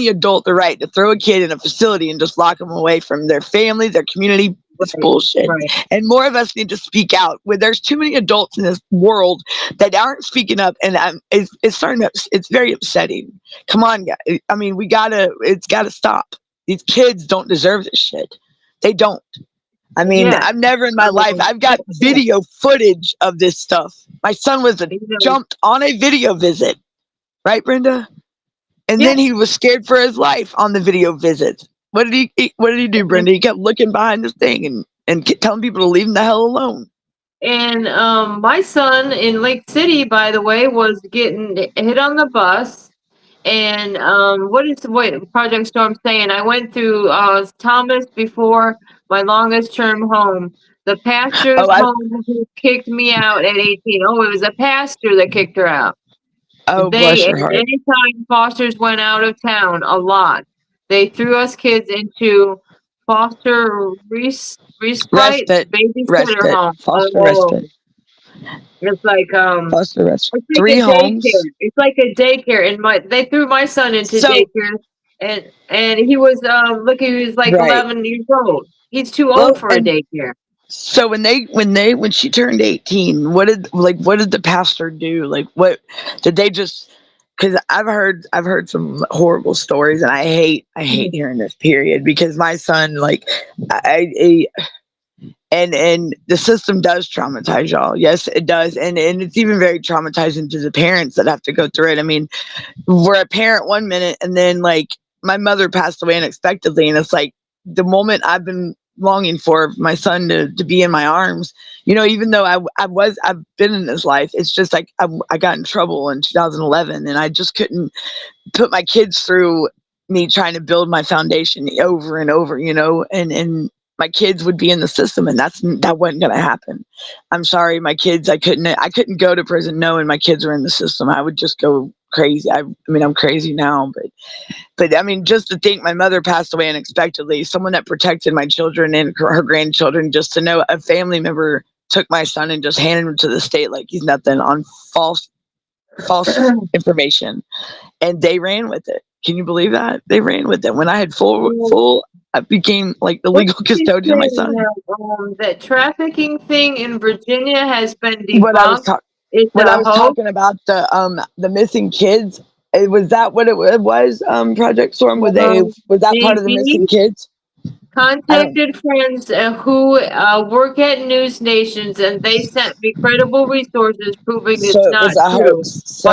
adult the right to throw a kid in a facility and just lock them away from their family, their community? It's Right. bullshit. Right. And more of us need to speak out. Where there's too many adults in this world that aren't speaking up, and it's starting to, it's very upsetting. Come on, guys. I mean, it's gotta stop. These kids don't deserve this shit. They don't. I mean, Yeah. I've never in my life, I've got video footage of this stuff. My son was You know, jumped on a video visit, right, Brenda? And yeah. then he was scared for his life on the video visit. What did he do, Brenda? He kept looking behind this thing and telling people to leave him the hell alone. And my son in Lake City, by the way, was getting hit on the bus. And what Project Storm saying? I went through Thomas before my longest term home. The pastor's Oh, I home who kicked me out at 18. Oh, it was a pastor that kicked her out. oh bless They, your heart. anytime fosters went out of town, a lot, they threw us kids into foster respite Respite, babysitter respite, home. foster Oh, respite, it's like foster respite. it's like 3 a homes. daycare. It's like a daycare, and they threw my son into So daycare, and he was he was like right. 11 years old. He's too old Well, for a and daycare. so when she turned 18, what did the pastor do? Like what did they just, because I've heard some horrible stories, and I hate hearing this period, because my son, like, and the system does traumatize y'all. Yes, it does. And it's even very traumatizing to the parents that have to go through it. I mean, we're a parent one minute, and then, like, my mother passed away unexpectedly, and it's like the moment I've been longing for my son to be in my arms. Even though I've been in his life, it's just like I got in trouble in 2011, and I just couldn't put my kids through me trying to build my foundation over and over, and my kids would be in the system, and that wasn't going to happen. I'm sorry, my kids, I couldn't go to prison knowing my kids were in the system. I would just go crazy. I mean, I'm crazy now, but I mean, just to think my mother passed away unexpectedly, someone that protected my children and her grandchildren, just to know a family member took my son and just handed him to the state like he's nothing, on false information, and they ran with it. Can you believe that? They ran with it. When I had I became like the What legal did you custodian of my say son. now? That trafficking thing in Virginia has been What I was debunked. talking, It's when I a was hoax. talking about the missing kids, was that what it was? Project Storm, was that part of the missing DB kids? I don't. contacted friends who work at news nations, and they sent me credible resources proving So it's it not was a true. hoax. So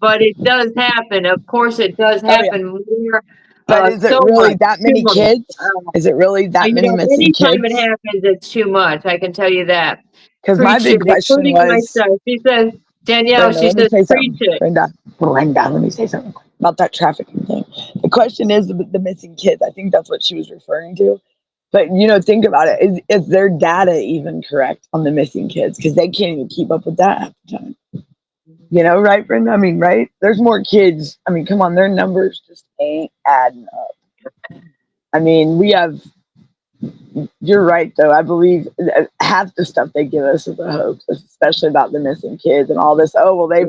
But it does happen. Of course, it does oh yeah. happen more. But is it So really much, that too many much. kids? Is it really that many missing Anytime it kids? happens, it's too much. I can tell you that. Because my Preach it, big question including was, myself. She says, Danielle, Brenda, she let me says, say preach something. it. Brenda, let me say something about that trafficking thing. The question is the missing kids. I think that's what she was referring to. But think about it. Is their data even correct on the missing kids? Because they can't even keep up with that half the time. Right, Brenda? I mean, right? There's more kids. I mean, come on, their numbers just ain't adding up. I mean, we have. You're right, though. I believe half the stuff they give us is a hoax, especially about the missing kids and all this. Oh well, they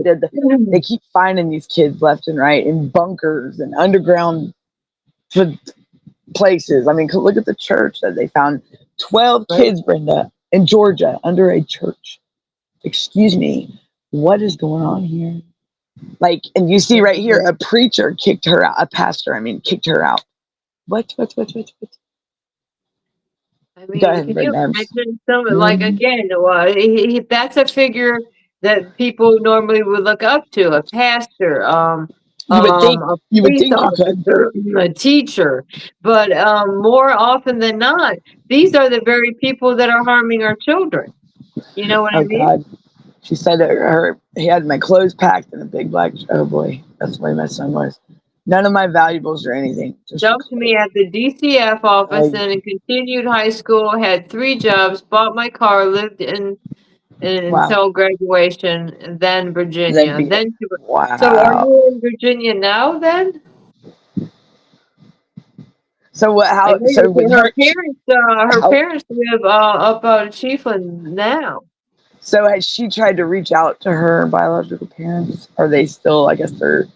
keep finding these kids left and right in bunkers and underground places. I mean, look at the church that they found 12 Right? kids, Brenda, in Georgia under a church. Excuse me, what is going on here? Like, and you see right here, a preacher kicked her out. A pastor, I mean, kicked her out. What? I Go mean, ahead, can you Brenda. imagine some like Mhm. again? That's a figure that people normally would look up to, a pastor, You would think. a You would police think you could. officer, a teacher. But more often than not, these are the very people that are harming our children. You know what I Oh mean? God. She said that he had my clothes packed in a big black. Oh boy, that's the way my son was. None of my valuables or anything. Just the Dumped me clothes. at the DCF office I, and continued high school, had 3 jobs, bought my car, lived wow. until graduation, and then Then Virginia. beat it. So are Wow. you in Virginia now then? So what? I How? know So with her her, her how? parents live up out of Chiefland now. So has she tried to reach out to her biological parents? Are they still? I guess they're.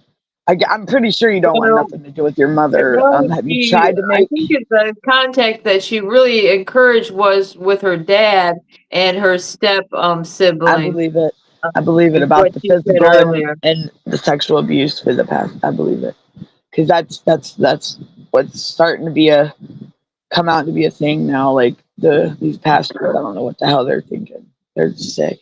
I'm pretty sure you don't want Well, nothing to do with your I mother. know Have you tried to I make? think the contact that she really encouraged was with her dad and her step I sibling, believe it. I believe it is about what the she said physical earlier. and the sexual abuse for the past. I believe it, because that's what's starting to be a come out to be a thing now. Like these pastors, I don't know what the hell they're thinking. They're sick.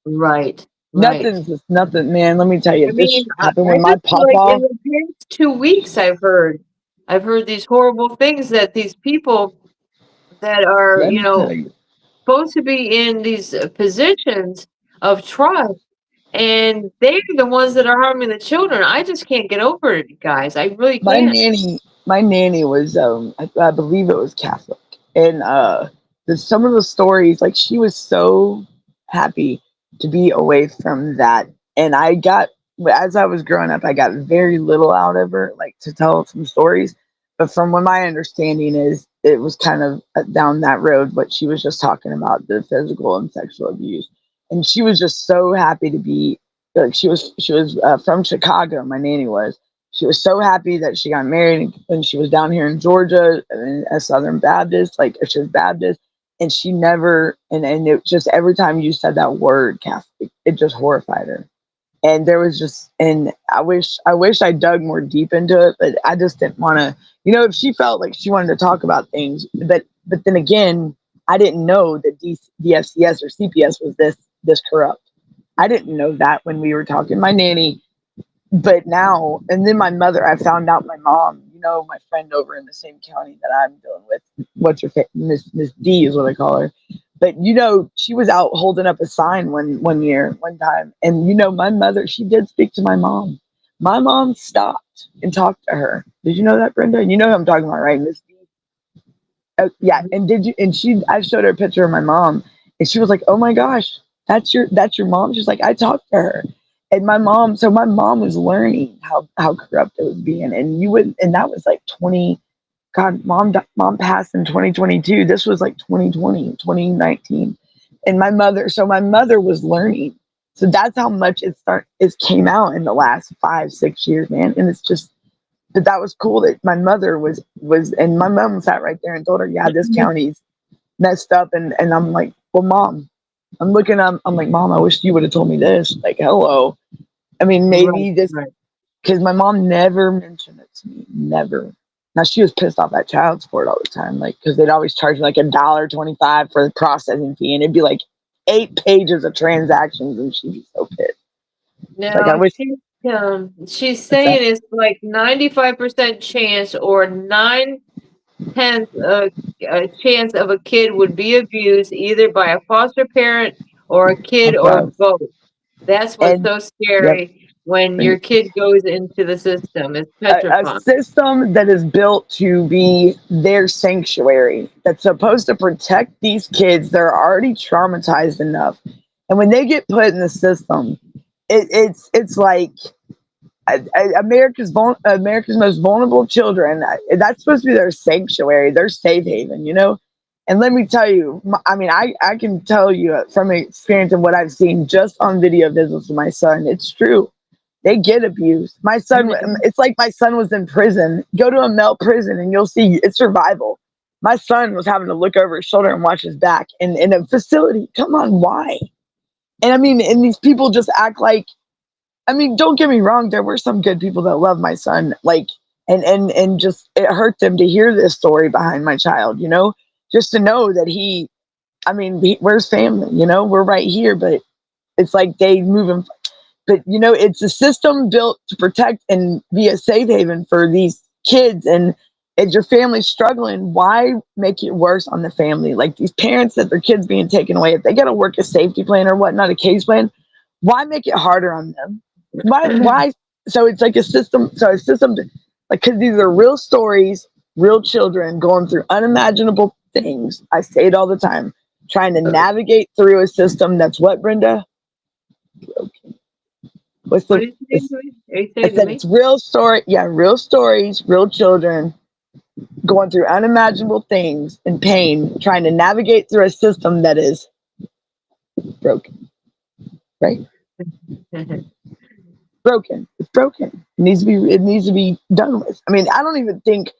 Right, right. Nothing's just nothing, man. Let me tell you, I if mean, this happened I with my just feel like in papa, the past 2 weeks, I've heard these horrible things that these people that are, let me tell you. supposed to be in these positions of trust, and they're the ones that are harming the children. I just can't get over it, guys. I really can't. My nanny was I believe it was Catholic, and some of the stories, like, she was so happy to be away from that, and I got, as I was growing up, I got very little out of her, like, to tell some stories, but from what my understanding is, it was kind of down that road, what she was just talking about, the physical and sexual abuse, and she was just so happy to be, like, she was from Chicago, my nanny was. She was so happy that she got married when she was down here in Georgia, and a Southern Baptist, like, she was Baptist, and she never, and it just, every time you said that word, Catholic, it just horrified her. And there was just, and I wish I dug more deep into it, but I just didn't want to, if she felt like she wanted to talk about things, but then again, I didn't know that DFCS or CPS was this corrupt. I didn't know that when we were talking. My nanny, but now, and then my mother, I found out my mom, my friend over in the same county that I'm dealing with, Miss D is what I call her. But she was out holding up a sign one time, and my mother, she did speak to my mom. My mom stopped and talked to her. Did you know that, Brenda? You know who I'm talking about, right, Miss D? Yeah. And I showed her a picture of my mom, and she was like, "Oh my gosh, that's your mom." She's like, "I talked to her." And my mom was learning how corrupt it was being, and that was like 20. God, mom passed in 2022. This was like 2020, 2019, and my mother was learning. So that's how much it came out in the last 5-6 years, man. And it's just, but that was cool that my mother was, and my mom sat right there and told her, "Yeah, this county's messed up," and I'm like, "Well, Mom," I'm like, "Mom, I wish you would have told me this." Like, hello. I mean, Right, maybe this, right. because my mom never mentioned it to me. Never. Now, she was pissed off at child support all the time, like, because they'd always charge me like $1.25 for the processing fee, and it'd be like 8 pages of transactions, and she'd be so pissed. Like, I Now wish. she's What's saying that? it's like 95% chance or 9/10 a chance of a kid would be abused either by a foster parent or a kid or Above. both. That's what's And so yep. scary when your kid goes into the system. It's A petrifying. system that is built to be their sanctuary, that's supposed to protect these kids. They're already traumatized enough, and when they get put in the system, it's like America's most vulnerable children. That's supposed to be their sanctuary, their safe haven, And let me tell you, I mean, I can tell you from experience and what I've seen just on video visits with my son. It's true. They get abused. My son, it's like my son was in prison. Go to a male prison and you'll see it's survival. My son was having to look over his shoulder and watch his back in a facility. Come on, why? And I mean, and these people just act like, I mean, don't get me wrong, there were some good people that love my son, like, and just, it hurt them to hear this story behind my child, just to know that where's family, we're right here, but it's like they move him. But it's a system built to protect and be a safe haven for these kids. And if your family's struggling, why make it worse on the family? Like, these parents that their kids being taken away, if they got to work a safety plan or whatnot, a case plan, why make it harder on them? Why? So it's like a system. So a system, like, because these are real stories, real children going through unimaginable things. I say it all the time, trying to navigate through a system that's what, Brenda? What's What the? are you saying to me? Are you I saying to said me? it's real story. Yeah, real stories, real children going through unimaginable things and pain, trying to navigate through a system that is broken. Right? Broken. It's broken. It needs to be. It needs to be done with. I mean, I don't even think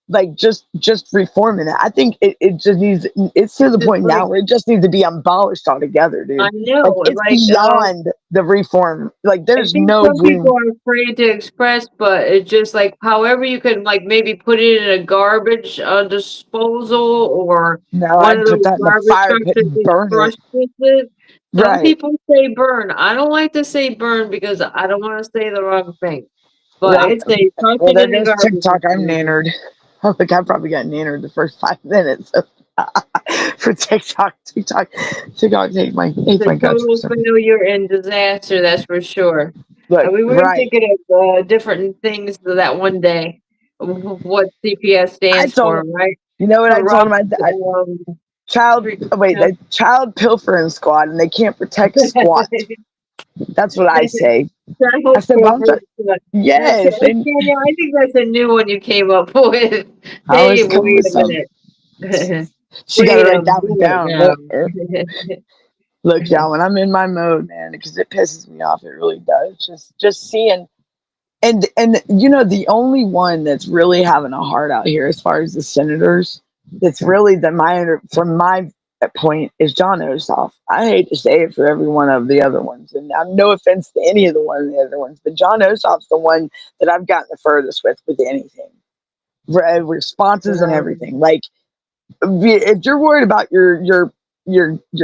like just reforming it. I think it just needs. It's to the Just point like, now where it just needs to be abolished altogether, I dude. Like, know, it's like, beyond the reform. Like, I there's think no some people room. are afraid to express, but it's just like however you could like maybe put it in a garbage disposal or No, one I'd of put those that in the garbage fire trucks pit that and just burn it. crushes it. Some Right. people say burn. I don't like to say burn because I don't want to say the wrong thing. But Well, I'd say toss well, it there in the goes garbage TikTok. I'm disposal. nannered. I think I probably got nannered the first 5 minutes. for TikTok. TikTok hates my The guts for total some reason. failure and disaster, that's for sure. Look, We were right. thinking of different things that one day, what CPS I stands told for, him, right? you know what I told him? Corrupt, The child pilfering squad, and they can't protect squat. That's what I say. I said, well, That's yes. And Daniel, I think that's a new one you came up with. I Hey, was coming wait with a some. minute. She got to Wait a write that one minute down. now. Look, y'all, when I'm in my mode, man, because it pisses me off, it really does. Just seeing, and you know, the only one that's really having a heart out here, as far as the senators, that's really from my point, is John Ossoff. I hate to say it for every one of the other ones, and I'm no offense to any of the other ones, but John Ossoff's the one that I've gotten the furthest with anything, responses and everything. Like, if you're worried about your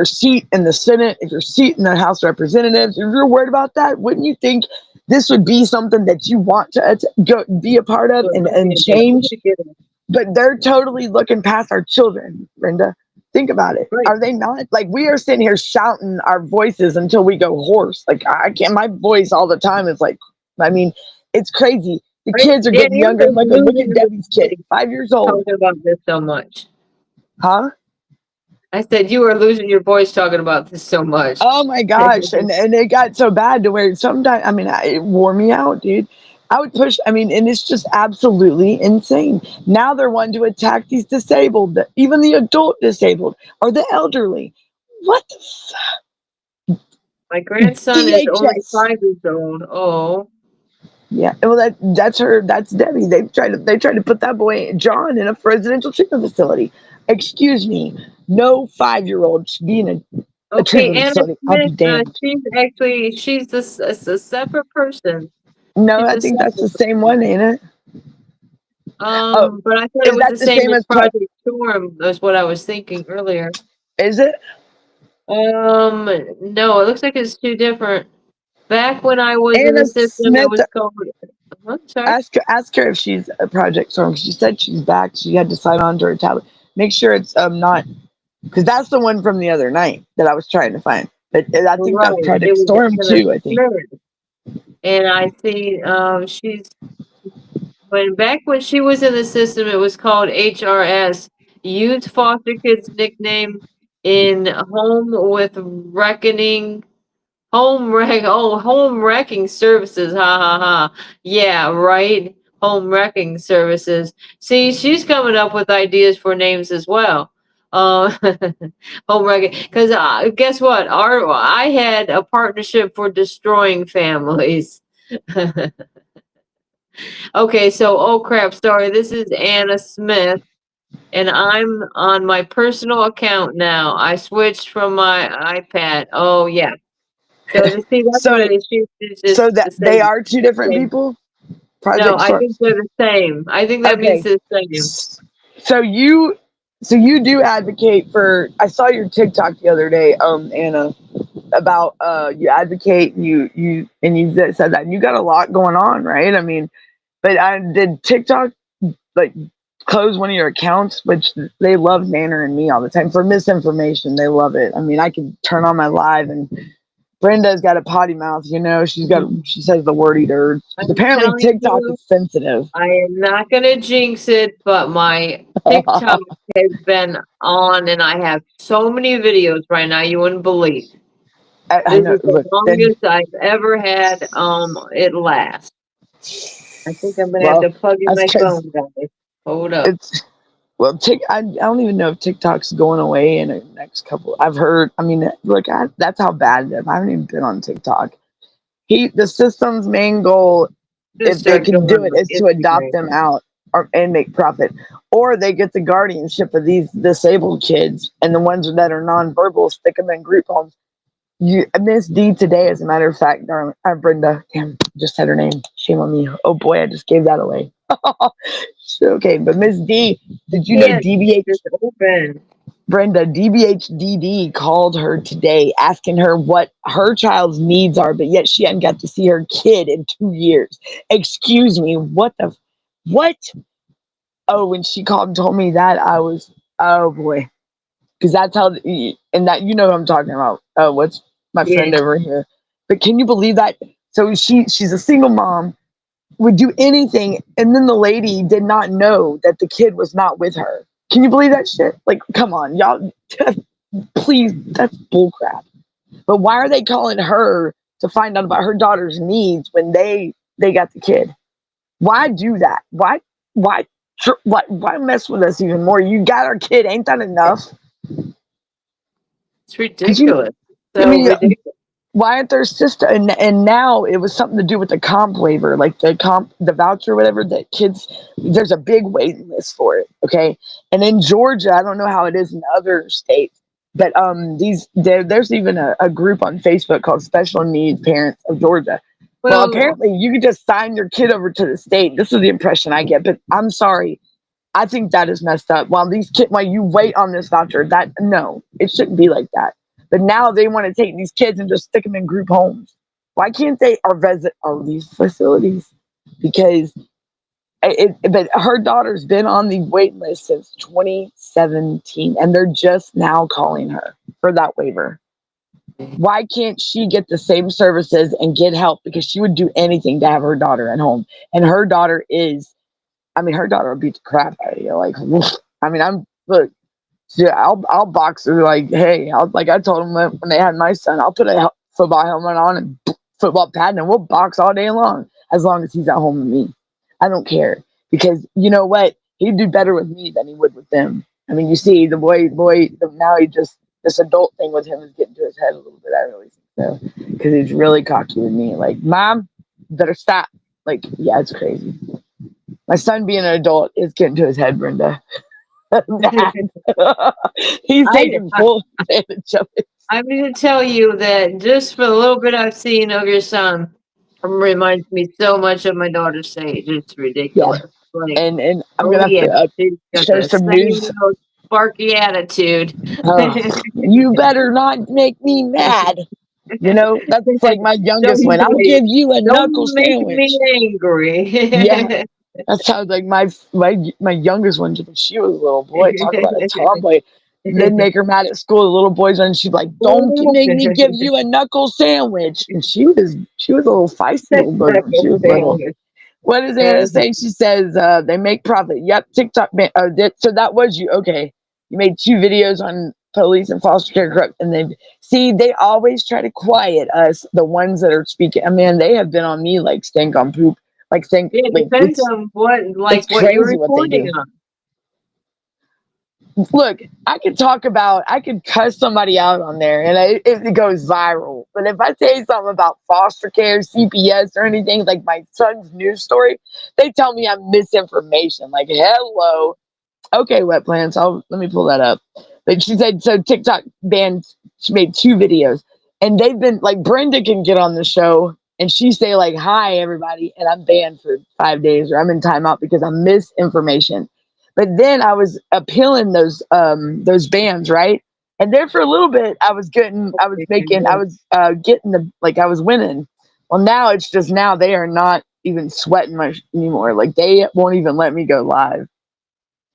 seat in the Senate, if your seat in the House of Representatives, if you're worried about that, wouldn't you think this would be something that you want to go be a part of and change? But they're totally looking past our children, Brenda. Think about it. Right. Are they not? Like, we are sitting here shouting our voices until we go hoarse. Like, I can't, my voice all the time is like, I mean, it's crazy. The Right? kids are getting Daniel, younger. Look at Debbie's kid, 5 years old. talking about this so much. Huh? I said you were losing your voice talking about this so much. Oh my gosh. And it got so bad to where sometimes, I mean, it wore me out, dude. I would push, I mean, and it's just absolutely insane. Now they're wanting to attack these disabled, even the adult disabled or the elderly. What the My grandson is only DHS? 5 years old. Oh, Yeah, well, that's Debbie. They tried to put that boy John in a residential treatment facility. Excuse me, no 5-year-old should be in a okay. treatment Anna facility. I'll be Smith, damned. she's a separate person. No, She's I a think that's the separate same one, ain't it? Oh, But I thought it is was that the the same same as as Project Storm. That's what I was thinking earlier. Is it? No, it looks like it's two different. Back when I was in Anna the system, it Smith? was called. Sorry. Ask her if she's a Project Storm. She said she's back. She had to sign on to her tablet. Make sure it's not, because that's the one from the other night that I was trying to find. But I think Right. that's It Project was Storm Anna too. I think. Smith. And I see she's back when she was in the system, it was called HRS, Youth Foster Kids Nickname in Home with Reckoning Home wrecking services. Ha ha ha. Yeah, right. Home wrecking services. See, she's coming up with ideas for names as well. Uh, home wrecking. Because guess what? I had a partnership for destroying families. Okay, so oh crap, sorry. This is Anna Smith, and I'm on my personal account now. I switched from my iPad. Oh yeah. So to see that's So what it is. She's so just that the they same. are two different same. people. No, Project I Storm. think they're the same. I think that means Okay. the same. So you do advocate for. I saw your TikTok the other day, Anna, about you advocate and you said that you got a lot going on, right? I mean, but I did TikTok like close one of your accounts, which they love nannering me all the time for misinformation. They love it. I mean, I can turn on my live and Brenda's got a potty mouth, you know. She says the wordy words. I'm Apparently telling TikTok you, is sensitive. I am not gonna jinx it, but my TikTok has been on, and I have so many videos right now you wouldn't believe. I This know. is the Look, then, longest I've ever had. It lasts. I think I'm gonna have well, to plug in that's my because phone, guys. Hold up. it's well. I don't even know if TikTok's going away in the next couple. I've heard. I mean, look, that's how bad it is. I haven't even been on TikTok. The system's main goal, Just if they start can doing do it, my is to adopt Instagram. them out and make profit, or they get the guardianship of these disabled kids and the ones that are nonverbal, stick them in group homes. Miss D today, as a matter of fact, darling, Brenda, damn, just said her name. Shame on me. Oh boy, I just gave that away. Okay, but Miss D, did you know Yeah, DBH just open. Brenda, DBHDD called her today asking her what her child's needs are, but yet she hadn't got to see her kid in 2 years. Excuse me, what? Oh, when she called and told me that, I was, oh boy. because that's how, and that, you know what I'm talking about. What's my Yeah. friend over here? But can you believe that? So she's a single mom, would do anything, and then the lady did not know that the kid was not with her. Can you believe that shit? Like, come on, y'all, please, that's bullcrap. But why are they calling her to find out about her daughter's needs when they got the kid? Why do that? Why mess with us even more? You got our kid, ain't that enough? It's Could you? ridiculous. I So mean, ridiculous. why aren't there system? And now it was something to do with the comp waiver, like the voucher, or whatever. That kids, there's a big waiting list for it. Okay, and in Georgia, I don't know how it is in other states, but there's even a group on Facebook called Special Needs Parents of Georgia. Well, Well, apparently you could just sign your kid over to the state. This is the impression I get, but I'm sorry. I think that is messed up. While you wait on this voucher, no, it shouldn't be like that. But now they want to take these kids and just stick them in group homes. Why can't they visit these facilities? Because but her daughter's been on the wait list since 2017, and they're just now calling her for that waiver. Why can't she get the same services and get help? Because she would do anything to have her daughter at home, and her daughter is. I mean, her daughter will beat the crap out of you. Like, I mean, look. Yeah, I'll box her. Like, hey, like I told them when they had my son, I'll put a football helmet on and football pad, and we'll box all day long as long as he's at home with me. I don't care, because you know what? He'd do better with me than he would with them. I mean, you see, now he just, this adult thing with him is getting to his head a little bit. I really think so, because he's really cocky with me. Like, Mom, better stop. Like, yeah, it's crazy. My son being an adult is getting to his head, Brenda. He's I, taking full advantage of it. I'm going to tell you that just for the little bit I've seen of your son, reminds me so much of my daughter's Sage. It's Yeah, ridiculous. Like, and I'm oh gonna have yeah, to she's got show the some same news. old sparky attitude. You better not make me mad. You know, that's like my youngest one. I'll give you a knuckle Don't make me sandwich. Yeah, angry. that sounds like my youngest one. When she was a little boy, talk about a tomboy. They'd make her mad at school. The little boys, and she'd be like, "Don't make me give you a knuckle sandwich." And she was a little feisty little booger when she was little. What is Anna saying? She says they make profit. Yep, TikTok. So that was you. Okay, you made 2 videos on police and foster care corrupt, and they always try to quiet us, the ones that are speaking. I mean, they have been on me like stink on poop. Like Yeah, it like depends on it's what you're crazy what they reporting do. on. Look, I could cuss somebody out on there, and it goes viral. But if I say something about foster care, CPS, or anything like my son's news story, they tell me I'm misinformation. Like, hello, okay, wet plants. Let me pull that up. But she said so. TikTok banned. She made 2 videos, and they've been like, Brenda can get on the show and she say like, "Hi everybody," and I'm banned for 5 days, or I'm in timeout because I'm misinformation. But then I was appealing those bans, right? And there for a little bit, I was getting the, like, I was winning. Well, now it's just, now they are not even sweating much anymore. Like, they won't even let me go live,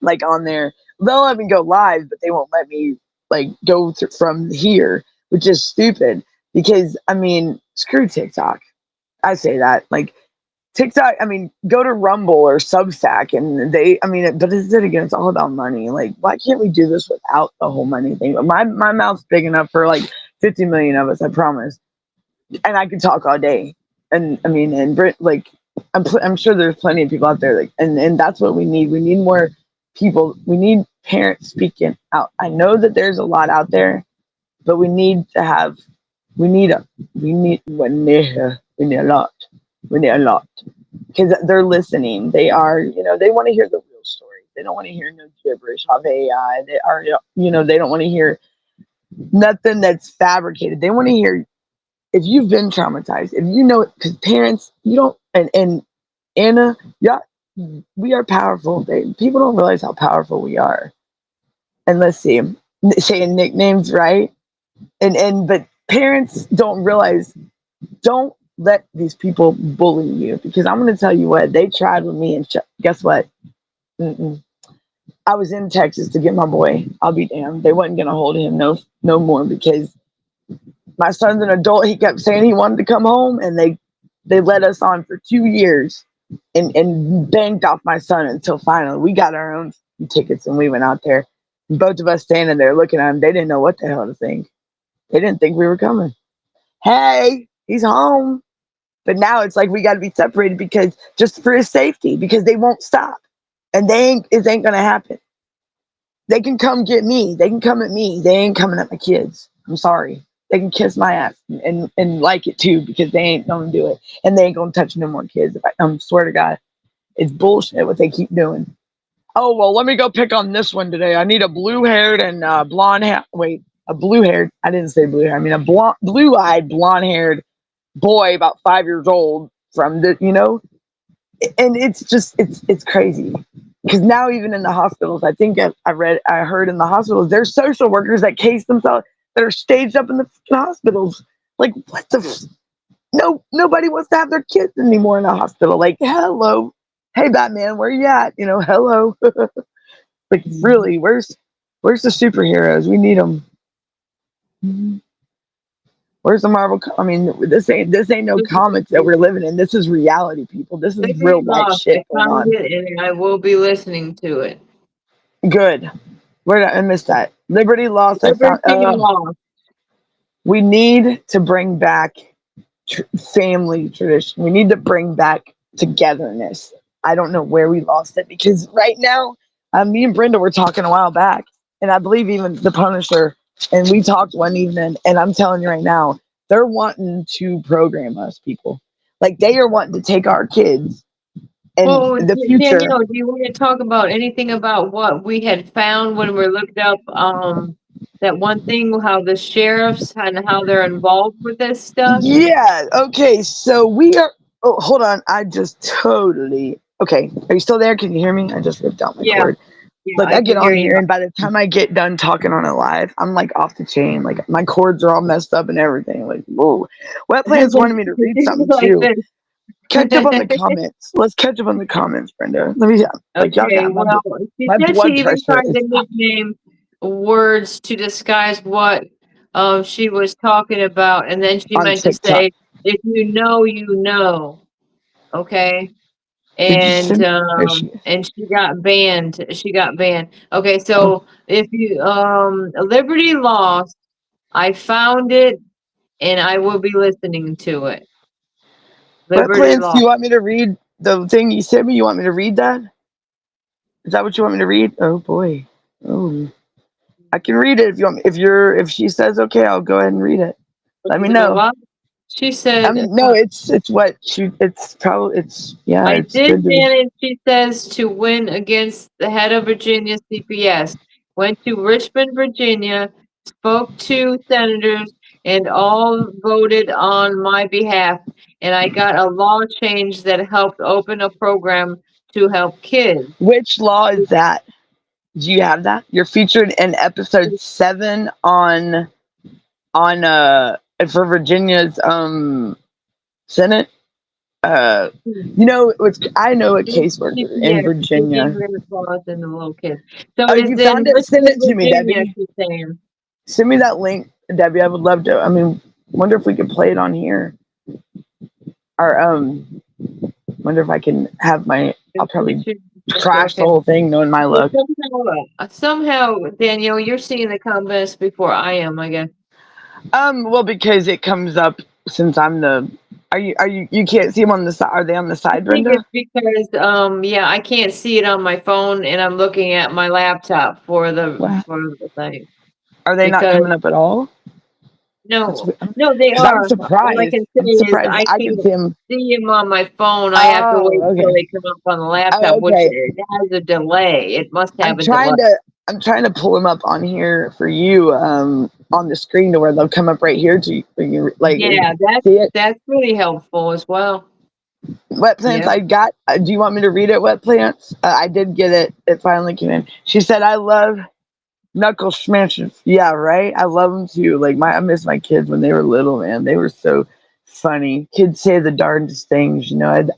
like, on there. They'll let me go live, but they won't let me like go from here, which is stupid. Because I mean, screw TikTok. I say that, like, TikTok, I mean, go to Rumble or Substack, and but then again, it's all about money. Like, why can't we do this without the whole money thing? But my mouth's big enough for like 50 million of us, I promise. And I could talk all day. And I mean, and like, I'm sure there's plenty of people out there, like, and that's what we need. We need more people. We need parents speaking out. I know that there's a lot out there, but we need a lot. We need a lot, because they're listening. They are, they want to hear the real story. They don't want to hear no gibberish of AI. They are, they don't want to hear nothing that's fabricated. They want to hear, if you've been traumatized, if you know it, because parents, you don't, and Anna, yeah, we are powerful. People don't realize how powerful we are. And let's see, saying nicknames, right? But parents don't realize, don't let these people bully you, because I'm going to tell you what, they tried with me, and guess what? Mm-mm. I was in Texas to get my boy. I'll be damned. They wasn't gonna hold him no more because my son's an adult. He kept saying he wanted to come home, and they let us on for 2 years and banked off my son until finally we got our own tickets and we went out there. Both of us standing there looking at him. They didn't know what the hell to think. They didn't think we were coming. Hey, he's home. But now it's like we got to be separated because just for his safety, because they won't stop, and it ain't gonna happen. They can come get me. They can come at me. They ain't coming at my kids. I'm sorry. They can kiss my ass and like it too because they ain't gonna do it, and they ain't gonna touch no more kids. I swear to God, it's bullshit what they keep doing. Oh well, let me go pick on this one today. I need a blue-haired and blonde hair. Wait, a blue-haired. I didn't say blue hair. I mean a blue-eyed, blonde-haired boy about 5 years old from the and it's just it's crazy because now even in the hospitals, I think I heard in the hospitals there's social workers that case themselves that are staged up in the hospitals. Like what the nobody wants to have their kids anymore in a hospital. Like hello, hey Batman, where you at? Hello. Like really, where's the superheroes? We need them. Where's the Marvel? I mean, this ain't no comics that we're living in. This is reality, people. This is real Liberty life Lost. shit I going found on. it, and I will be listening to it. Good. Where did I miss that? Liberty Lost. I found. Liberty Lost. We need to bring back family tradition. We need to bring back togetherness. I don't know where we lost it because right now, me and Brenda were talking a while back, and I believe even the Punisher, and we talked one evening, and I'm telling you right now, they're wanting to program us, people. Like they are wanting to take our kids and Well, the future. Danielle, do you want to talk about anything about what we had found when we looked up that one thing, how the sheriffs and how they're involved with this stuff? Yeah. Okay. So we are. Oh, hold on. I just totally. Okay. Are you still there? Can you hear me? I just ripped out my Yeah, cord. yeah, Look, I I get can hear on you. here, and by the time I get done talking on it live, I'm like off the chain. Like my cords are all messed up and everything. Like, whoa. Wet Plants wanted me to read something Like too. this. Catch up on the comments. Let's catch up on the comments, Brenda. Let me. Like y'all Okay, got well, she my said she blood even pressure tried is. to nickname words to disguise what she was talking about, and then she On meant to TikTok. say, "If you know, you know." Okay, Did you send? There she is. and she got banned. She got banned. Okay, so if you Liberty Lost, I found it, and I will be listening to it. Wet Liberty Plants, do Lost. you want me to read the thing you sent me? You want me to read that? Is that what you want me to read? Oh boy. Oh, I can read it if you want me. If she says okay, I'll go ahead and read it. Let me know. What? She I said. mean, no, it's what she. It's probably yeah. I It's did good to. manage, she says, to win against the head of Virginia CPS. Went to Richmond, Virginia, spoke to senators, and all voted on my behalf. And I got a law change that helped open a program to help kids. Which law is that? Do you have that? You're featured in episode 7 on for Virginia's Senate. I know a caseworker in CPS, Virginia. Virginia Claus and the little kids. So Oh, it's you in found it? Send Richmond, it to me, Virginia, Debbie. she's saying. Send me that link, Debbie. I would love to. I mean, wonder if we could play it on here. Or wonder if I can have my. I'll probably crash the whole thing knowing my luck. Somehow, Danielle, you're seeing the comments before I am, I guess. Well, because it comes up since I'm the. Are you can't see them on the side? Are they on the I side, think Brenda? it's because, yeah, I can't see it on my phone, and I'm looking at my laptop for the thing. Are they not Because coming up at all? no, they Because I'm are. All I surprised. can say I'm is surprised. I I can can't see them. see them on my phone. I have to wait Oh, until okay. they come up on the laptop, Oh, which okay. it has a delay. It must have I'm a delay. trying to. I'm trying to pull them up on here for you. On the screen to where they'll come up right here to you. For you like Yeah, see it. that's really helpful as well. Wet Plants, Yeah. I got. Do you want me to read it, Wet Plants? I did get it. It finally came in. She said, "I love knuckle smashers." Yeah, right. I love them too. Like I miss my kids when they were little, man. They were so funny. Kids say the darndest things.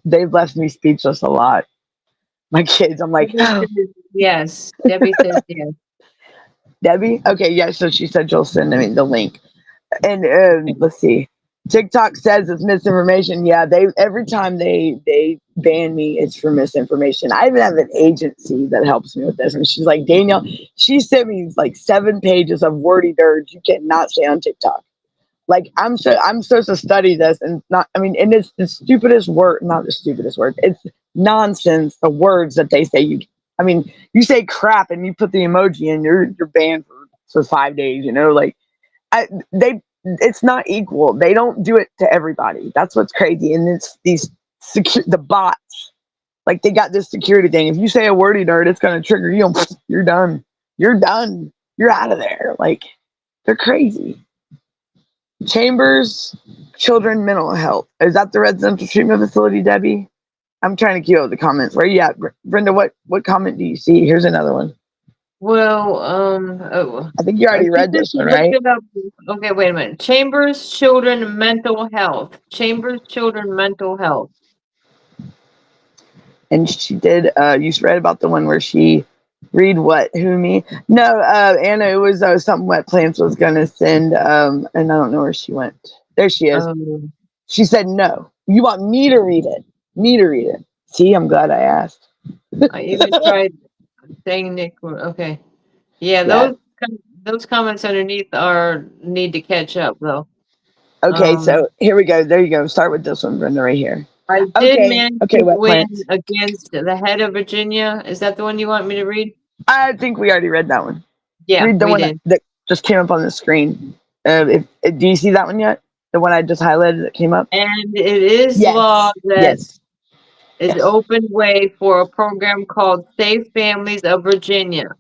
They've left me speechless a lot. my kids. I'm like, Debbie says yes. Debbie says yes. Debbie? Okay, yeah, so she said she'll send me the link. And let's see. TikTok says it's misinformation. Yeah, they every time they ban me, it's for misinformation. I even have an agency that helps me with this, and she's like, Danielle, she sent me like 7 pages of wordy dirge you cannot say on TikTok. Like I'm supposed to study this and not. I mean, and it's the stupidest word, not the stupidest word. It's nonsense. The words that they say. I mean, you say crap and you put the emoji in, you're banned for 5 days. You know, like it's not equal. They don't do it to everybody. That's what's crazy. And it's the bots. Like they got this security thing. If you say a wordy nerd, it's gonna trigger you. You're done. You're done. You're out of there. Like they're crazy. Chambers Children Mental Health. Is that the residential treatment facility, Debbie? I'm trying to keep up the comments. Where you at, Brenda? What comment do you see? Here's another one. Well, I think you already read this one, looked right? it up. Okay, wait a minute. Chambers Children Mental Health. Chambers Children Mental Health. And she did. You read about the one where she read what? Who me? No, Anna. It was something Wet Plants was gonna send. And I don't know where she went. There she is. She said no. You want me to read it? Me to read it? See, I'm glad I asked. I even tried saying Nick. Okay, yeah, Yeah. those comments underneath need to catch up though. Okay, so here we go. There you go. Start with this one, Brenda, right here. I did manage Okay, to Wet win Plants. against the head of Virginia. Is that the one you want me to read? I think we already read that one. Yeah, Read the we one did. that just came up on the screen. Do you see that one yet? The one I just highlighted that came up? And it is Yes. law that Yes. is Yes. open way for a program called Safe Families of Virginia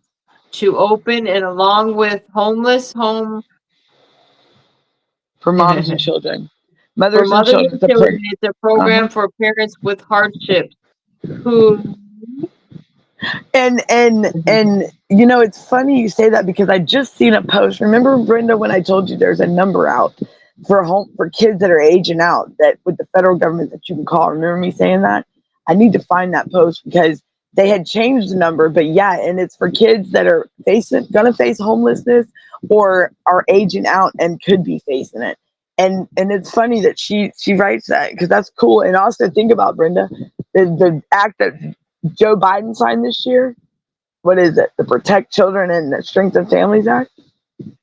to open, and along with homeless home For moms and children. for Mothers and mothers children. and children. It's a program for parents with hardships who And you know, it's funny you say that because I just seen a post. Remember, Brenda, when I told you there's a number out for kids that are aging out that with the federal government that you can call. Remember me saying that? I need to find that post because they had changed the number, but yeah, and it's for kids that are gonna face homelessness or are aging out and could be facing it. And it's funny that she writes that because that's cool. And also think about, Brenda, the act that Joe Biden signed this year. What is it? The Protect Children and the Strengthen Families Act.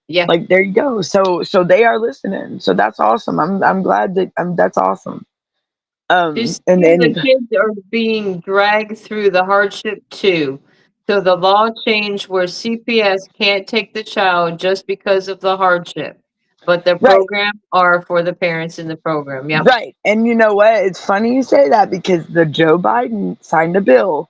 yeah. Like there you go. So they are listening. So that's awesome. I'm glad that that's awesome. Just And the then kids are being dragged through the hardship too. So the law changed where CPS can't take the child just because of the hardship, but the right, program are for the parents in the program. Yep. right. And you know what? It's funny you say that because the Joe Biden signed a bill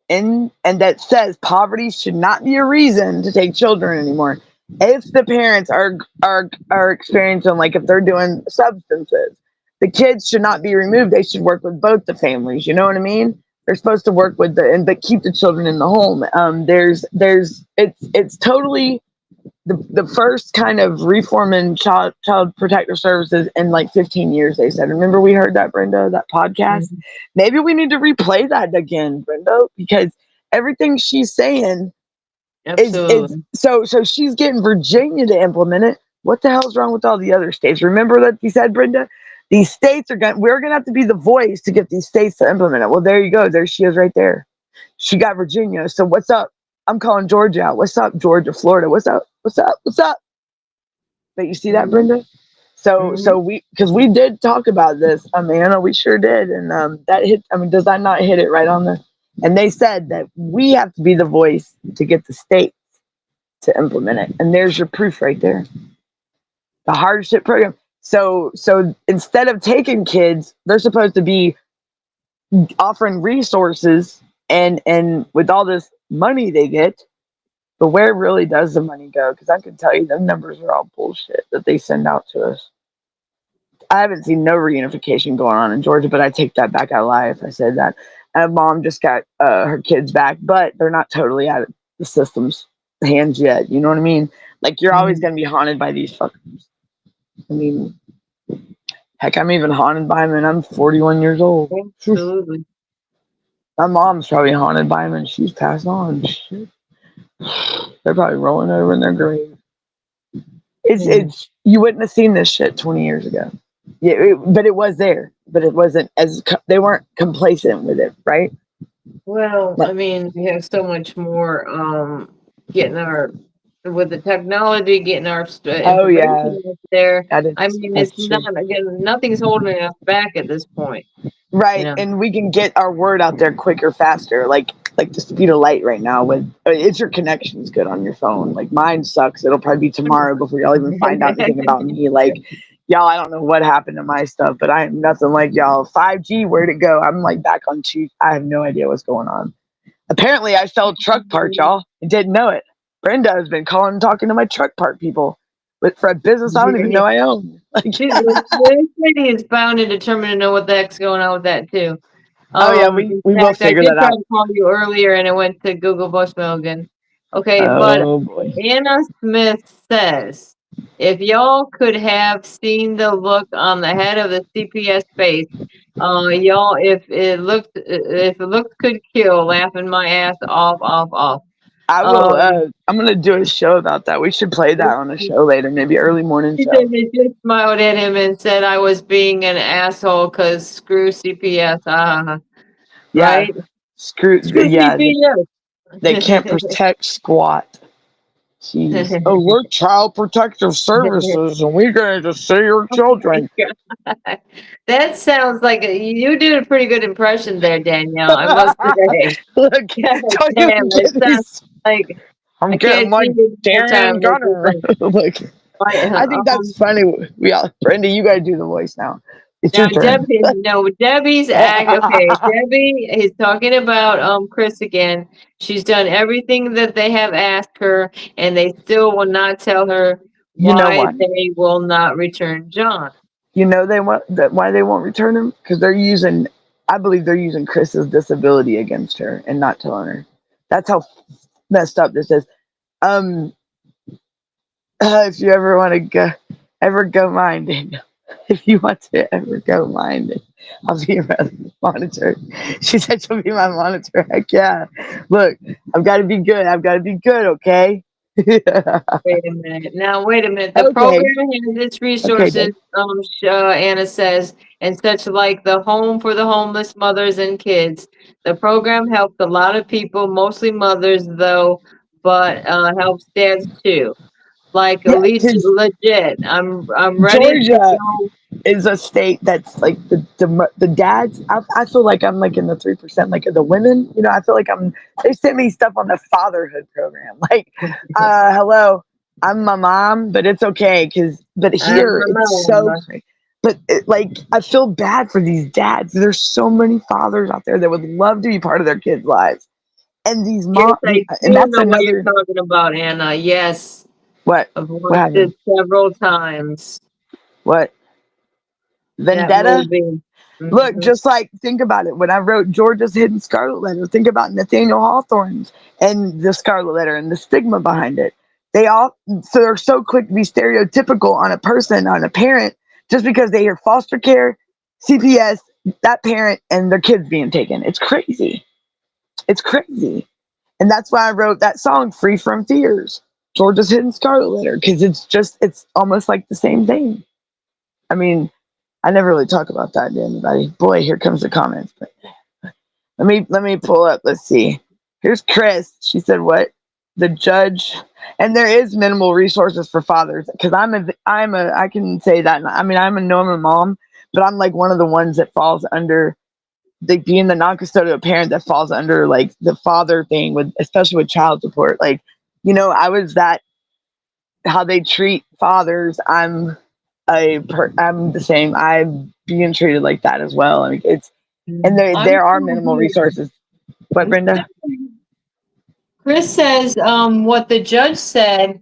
and that says poverty should not be a reason to take children anymore. If the parents are experiencing, like if they're doing substances, the kids should not be removed. They should work with both the families. You know what I mean? They're supposed to work with but keep the children in the home. It's totally the first kind of reform in child protective services in like 15 years, they said. Remember we heard that, Brenda, that podcast? Mhm. Maybe we need to replay that again, Brenda, because everything she's saying is Absolutely. so she's getting Virginia to implement it. What the hell's wrong with all the other states? Remember that you said, Brenda? These states we're gonna have to be the voice to get these states to implement it. Well, there you go. There she is right there. She got Virginia. So what's up? I'm calling Georgia out. What's up, Georgia, Florida? What's up? What's up? What's up? But you see that, Brenda? So we did talk about this, Amanda. We sure did, and that hit. I mean, does that not hit it right on the? And they said that we have to be the voice to get the states to implement it. And there's your proof right there. The hardship program. So instead of taking kids, they're supposed to be offering resources and with all this money they get. But where really does the money go? Because I can tell you the numbers are all bullshit that they send out to us. I haven't seen no reunification going on in Georgia, but I take that back. I lie if I said that. And mom just got her kids back, but they're not totally out of the system's hands yet. You know what I mean? Like you're always going to be haunted by these fuckers. I mean, heck, I'm even haunted by them, and I'm 41 years old. Absolutely. My mom's probably haunted by them, and she's passed on. Shit. They're probably rolling over in their grave. It's you wouldn't have seen this shit 20 years ago. Yeah, but it was there. But it wasn't as they weren't complacent with it, right? Well, Like, I mean, we have so much more getting our with the technology, getting our oh yeah, information out there. I mean, it's that's not true. again, nothing's holding us back at this point. You Right, know, and we can get our word out there quicker, faster. Like the speed of light right now. With it's your connection's good on your phone. Like mine sucks. It'll probably be tomorrow before y'all even find out anything about me. Like y'all, I don't know what happened to my stuff, but I am nothing like y'all. 5G, where'd it go? I'm like back on 2. I have no idea what's going on. Apparently, I sell truck parts, y'all. I didn't know it. Brenda has been calling and talking to my truck part people, but for a business I don't even know I own. Like, this lady is bound and determined to know what the heck's going on with that too. oh yeah, In we will fact, I figure did that try out. to call you earlier and it went to Google voicemail again. Okay, but Oh boy. Anna Smith says, if y'all could have seen the look on the head of the CPS face, y'all, if it looked could kill, laughing my ass off. I will. Um, I'm gonna do a show about that. We should play that on a show later, maybe early morning she said show. they just smiled at him and said I was being an asshole because screw CPS. Yeah, Right? screw. Screw Yeah, CPS. they can't protect squat. Jeez. Oh, we're child protective services, and we're gonna just see your Oh my children. God. That sounds like you did a pretty good impression there, Danielle. I must say. Look, God don't damn, even it get me. sounds like I'm I getting can't like see you the whole Darren time. It's just Gunner. Look, like, I think that's funny. We all, Brenda, you gotta do the voice now. It's now your turn. Debbie, no, Debbie's act. Okay, Debbie is talking about Chris again. She's done everything that they have asked her, and they still will not tell her You know why why? they will not return John. You know they want that why they won't return him because they're using. I believe they're using Chris's disability against her and not telling her. That's how messed up this is. Um, if you ever go minding, if you want to ever go minding, I'll be your monitor. She said she'll be my monitor. Heck yeah! Look, I've got to be good. I've got to be good. Okay. Wait a minute. Now, wait a minute. The Okay. program has its Okay, resources, babe. Anna says, and such like the Home for the Homeless Mothers and Kids. The program helped a lot of people, mostly mothers, though, but helps dads too. Like Yeah, because legit. I'm ready to Georgia go. is a state that's like the dads. I feel like I'm like in the 3%, like the women. You know, I feel like I'm. They sent me stuff on the fatherhood program. Like, hello, I'm my mom, but it's okay but I'm here a it's so. mom. But like, I feel bad for these dads. There's so many fathers out there that would love to be part of their kids' lives, and these Yes, and do that's know what you're another talking about, Anna. Yes, what I've what watched it happened? several times. What That vendetta? movie. Look, Mhm. just like think about it. When I wrote Georgia's Hidden Scarlet Letter, think about Nathaniel Hawthorne's and the Scarlet Letter and the stigma behind it. They're so quick to be stereotypical on a person, on a parent, just because they hear foster care, CPS, that parent, and their kids being taken. It's crazy. It's crazy. And that's why I wrote that song, Free from Fears, Georgia's Hidden Scarlet Letter, because it's almost like the same thing. I mean, I never really talk about that to anybody. Boy, here comes the comments. But let me pull up. Let's see. Here's Chris. She said, "What? The judge?" And there is minimal resources for fathers because I can say that. I mean, I'm a normal mom, but I'm like one of the ones that falls under like being the non-custodial parent that falls under like the father thing with especially with child support. Like, I was that how they treat fathers. I'm the same. I'm being treated like that as well. I mean, and I'm there are still minimal here. resources. What, I'm still Brenda? here. Chris says, what the judge said,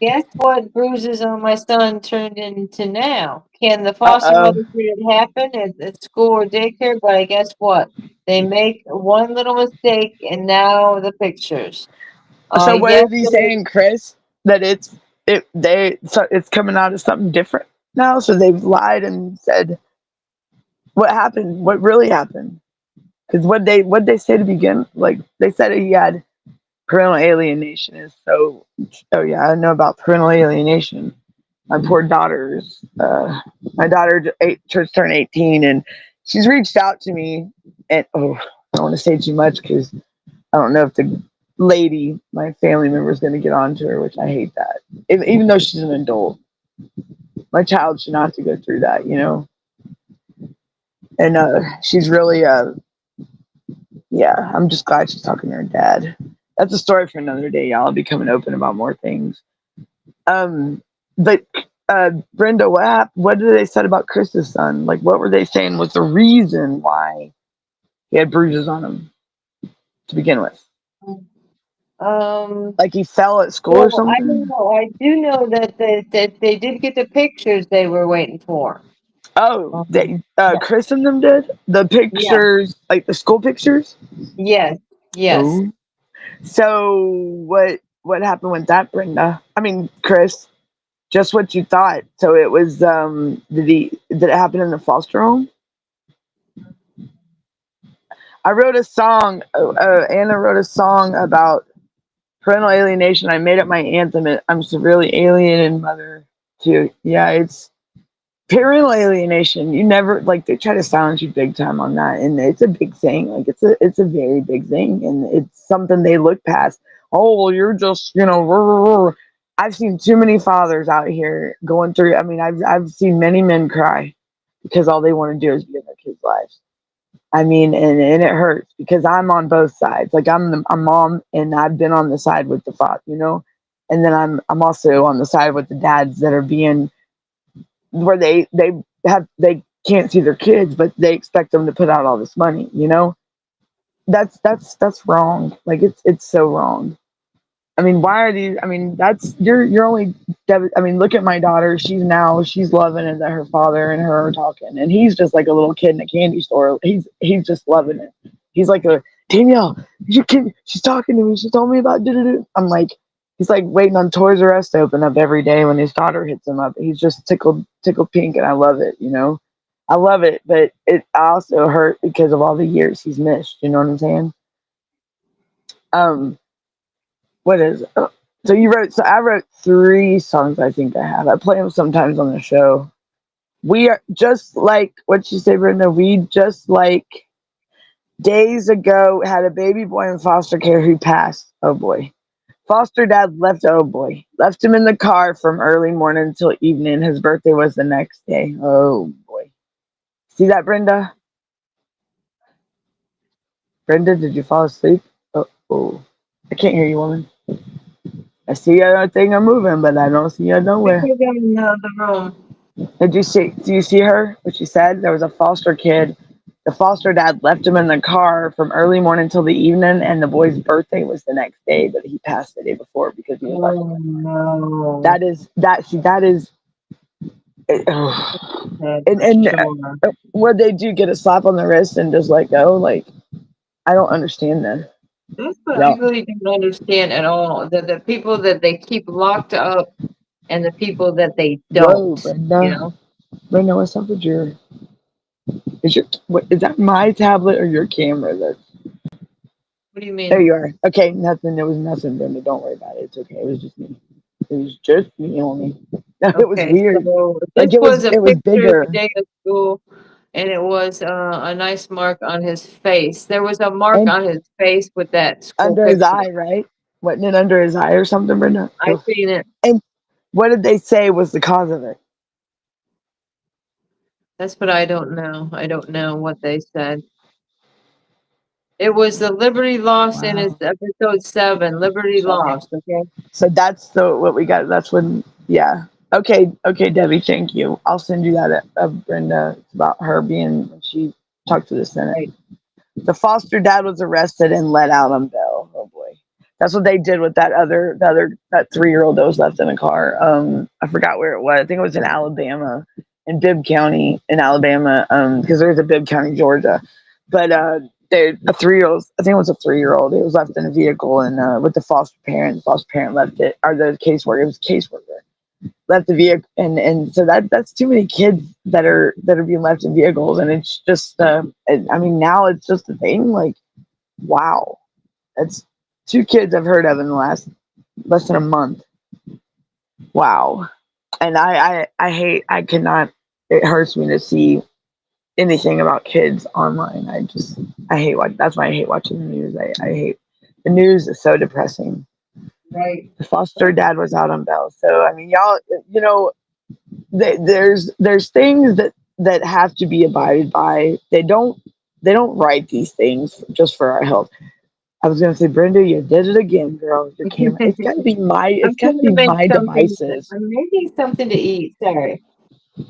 guess what bruises on my son turned into now? Can the Uh foster oh. mother see it happen at school or daycare? But I guess what? They make one little mistake and now the pictures. So what is he Yesterday, saying, Chris? That it's coming out as something different now. So they've lied and said what happened, what really happened. Because what they say to begin, like they said he had parental alienation. Is so yeah, I know about parental alienation. My poor daughter's my daughter just turned 18, and she's reached out to me, and I don't want to say too much because I don't know if the lady, my family member, is going to get on to her, which I hate that. Even though she's an adult, my child should not have to go through that, you know. And she's really yeah, I'm just glad she's talking to her dad. That's a story for another day, y'all. I'll be coming open about more things. But Brenda, what did they said about Chris's son? Like, what were they saying was the reason why he had bruises on him to begin with? Um, Like he fell at school or well, I don't something? know. I do know that they did get the pictures they were waiting for. Oh, they Yeah, Chris and them did the yeah, pictures, like the school pictures. yes, yes. Oh, so what happened with that, Brenda? I mean, Chris. Just what you thought. So it was. Did it happen in the foster home? I wrote a song. Anna wrote a song about parental alienation. I made it my anthem. I'm severely alienated mother too. Yeah, it's parental alienation. You never like they try to silence you big time on that, and it's a big thing. Like it's a very big thing, and it's something they look past. Oh well, you're just rah, rah, rah. I've seen too many fathers out here going through. I mean, I've seen many men cry because all they want to do is be in their kids' lives. I mean, and it hurts because I'm on both sides. Like I'm mom, and I've been on the side with the father, and then I'm also on the side with the dads that are being where they can't see their kids, but they expect them to put out all this money. That's wrong. Like it's so wrong. I mean, why are these? I mean, that's you're only. I mean, look at my daughter. She's loving it that her father and her are talking, and he's just like a little kid in a candy store. He's just loving it. He's like Danielle, you can. She's talking to me. She told me about. I'm like, he's like waiting on Toys R Us to open up every day when his daughter hits him up. He's just tickled pink, and I love it. I love it, but it also hurt because of all the years he's missed. You know what I'm saying? Um what is it? So I wrote 3 songs. I think I have. I play them sometimes on the show. We are just like what you say, Brenda. We just like days ago had a baby boy in foster care who passed. Oh boy. Foster dad left. Oh boy, left him in the car from early morning until evening. His birthday was the next day. Oh boy. See that, Brenda? Brenda, did you fall asleep? Oh. I can't hear you, woman. I see a thing I'm moving, but I don't see you nowhere. Because I'm in the room. Do you see her? What she said? There was a foster kid. The foster dad left him in the car from early morning till the evening, and the boy's birthday was the next day, but he passed the day before because he was left. Oh no, That is that. See, that is. that's And for sure. what they do, get a slap on the wrist and just let go. Like I don't understand that. That's what I Yeah. really don't understand at all. The people that they keep locked up and the people that they Whoa, don't, you Brenda. know? Brenda, what's up with your? Is that my tablet or your camera? What do you There mean? you are. Okay, nothing. There was nothing, Brenda. Don't worry about it. It's okay. It was just me. It was just me only. It was Okay, weird. so Like this it was. was a It was picture of the bigger day of school, and it was a nice mark on his face. There was a mark and on his face with that school under his picture. eye, right? Wasn't it under his eye or something, Brenda? I Ugh. seen it. And what did they say was the cause of it? That's what I don't know. I don't know what they said. It was the Liberty Lost in his Wow. episode 7, Liberty Sorry. Lost, okay? So that's what we got. That's when. Yeah. Okay. Okay, Debbie. Thank you. I'll send you that Brenda. It's about her being when she talked to the Senate. Right. The foster dad was arrested and let out on bail. Oh boy, that's what they did with that 3-year-old that was left in a car. I forgot where it was. I think it was in Alabama, in Bibb County in Alabama. Because there's a Bibb County, Georgia, but a 3-year-old. I think it was a 3-year-old. It was left in a vehicle and with the foster parent. The foster parent left it, or the caseworker. It was a caseworker. left the vehicle, and so that's too many kids that are being left in vehicles, and it's just I mean, now it's just a thing. Like, wow, that's 2 kids I've heard of in the last less than a month. Wow. And I hate, I cannot, it hurts me to see anything about kids online. I hate that's why I hate watching the news. I hate the news. Is so depressing. Right. The foster dad was out on bail. So I mean, y'all, you know, there's things that have to be abided by. They don't write these things just for our health. I was gonna say, Brenda, you did it again, girl. Your camera. It's got to be I'm trying to make my something. devices. I'm making something to eat. Sorry.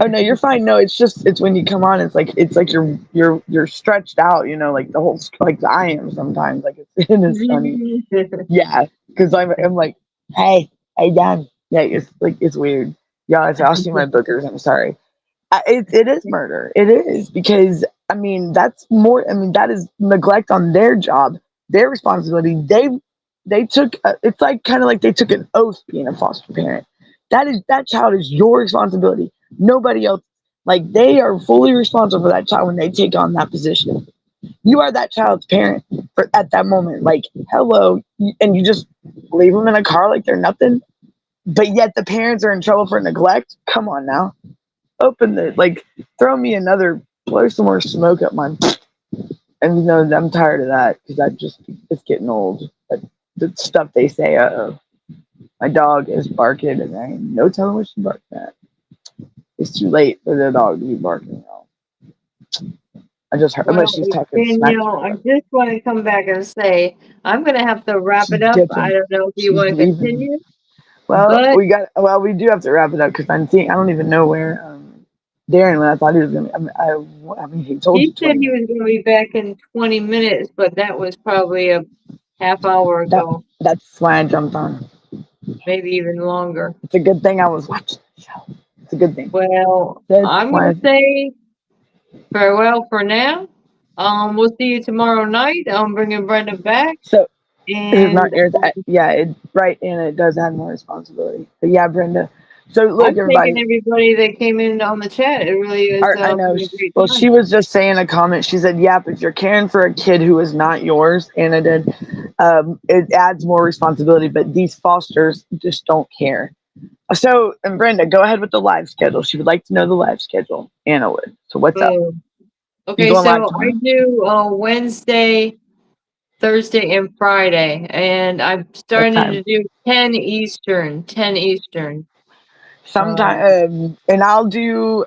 Oh no, you're fine. No, it's when you come on. It's like you're stretched out. You know, like the whole like I am sometimes. Like it's funny. Yeah, because I'm like, hey, Dan. Yeah, it's like it's weird. Yeah, if y'all see my bookers, I'm sorry. It is murder. It is because I mean that's more. I mean that is neglect on their job, their responsibility. They took. It's like kind of like they took an oath being a foster parent. That child is your responsibility. Nobody else. Like they are fully responsible for that child when they take on that position. You are that child's parent for at that moment. Like hello, and you just leave them in a car like they're nothing. But yet the parents are in trouble for neglect. Come on now, open the like, throw me another, blow some more smoke up my. And you know I'm tired of that because it's getting old. But the stuff they say, my dog is barking, and I ain't no telling what she barked at. It's too late for the dog to be barking now. I just heard, unless Well, she's talking smack to Danielle, her I dog. just want to come back and say I'm going to have to wrap She's it up. I dipping. don't know if you She's want to leaving. continue, Well, but we do have to wrap it up because I don't even know where Darren went. I thought he was gonna. I mean, he told you he said 20 he minutes. was going to be back in 20 minutes, but that was probably a half hour ago, That's why I jumped on. maybe even longer. It's a good thing I was watching the show. It's a good thing. Well, That's I'm going why. to say farewell for now. We'll see you tomorrow night. I'm bringing Brenda back, So it's not and yours. Yeah, right, and it does have more responsibility. But yeah, Brenda. So look, I'm thanking everybody. everybody that came in on the chat. It really is I know. been a great Well, time. she was just saying a comment. She said, "Yep, if you're caring for a kid who is not yours," Anna did. It adds more responsibility, but these fosters just don't care. So, and Brenda, go ahead with the live schedule. She would like to know the live schedule. Anna would. So, what's up? Oh, You okay, going live so I tomorrow? do Wednesday, Thursday, and Friday, and I'm What starting time? to do 10 Eastern. 10 Eastern. Sometime, and I'll do.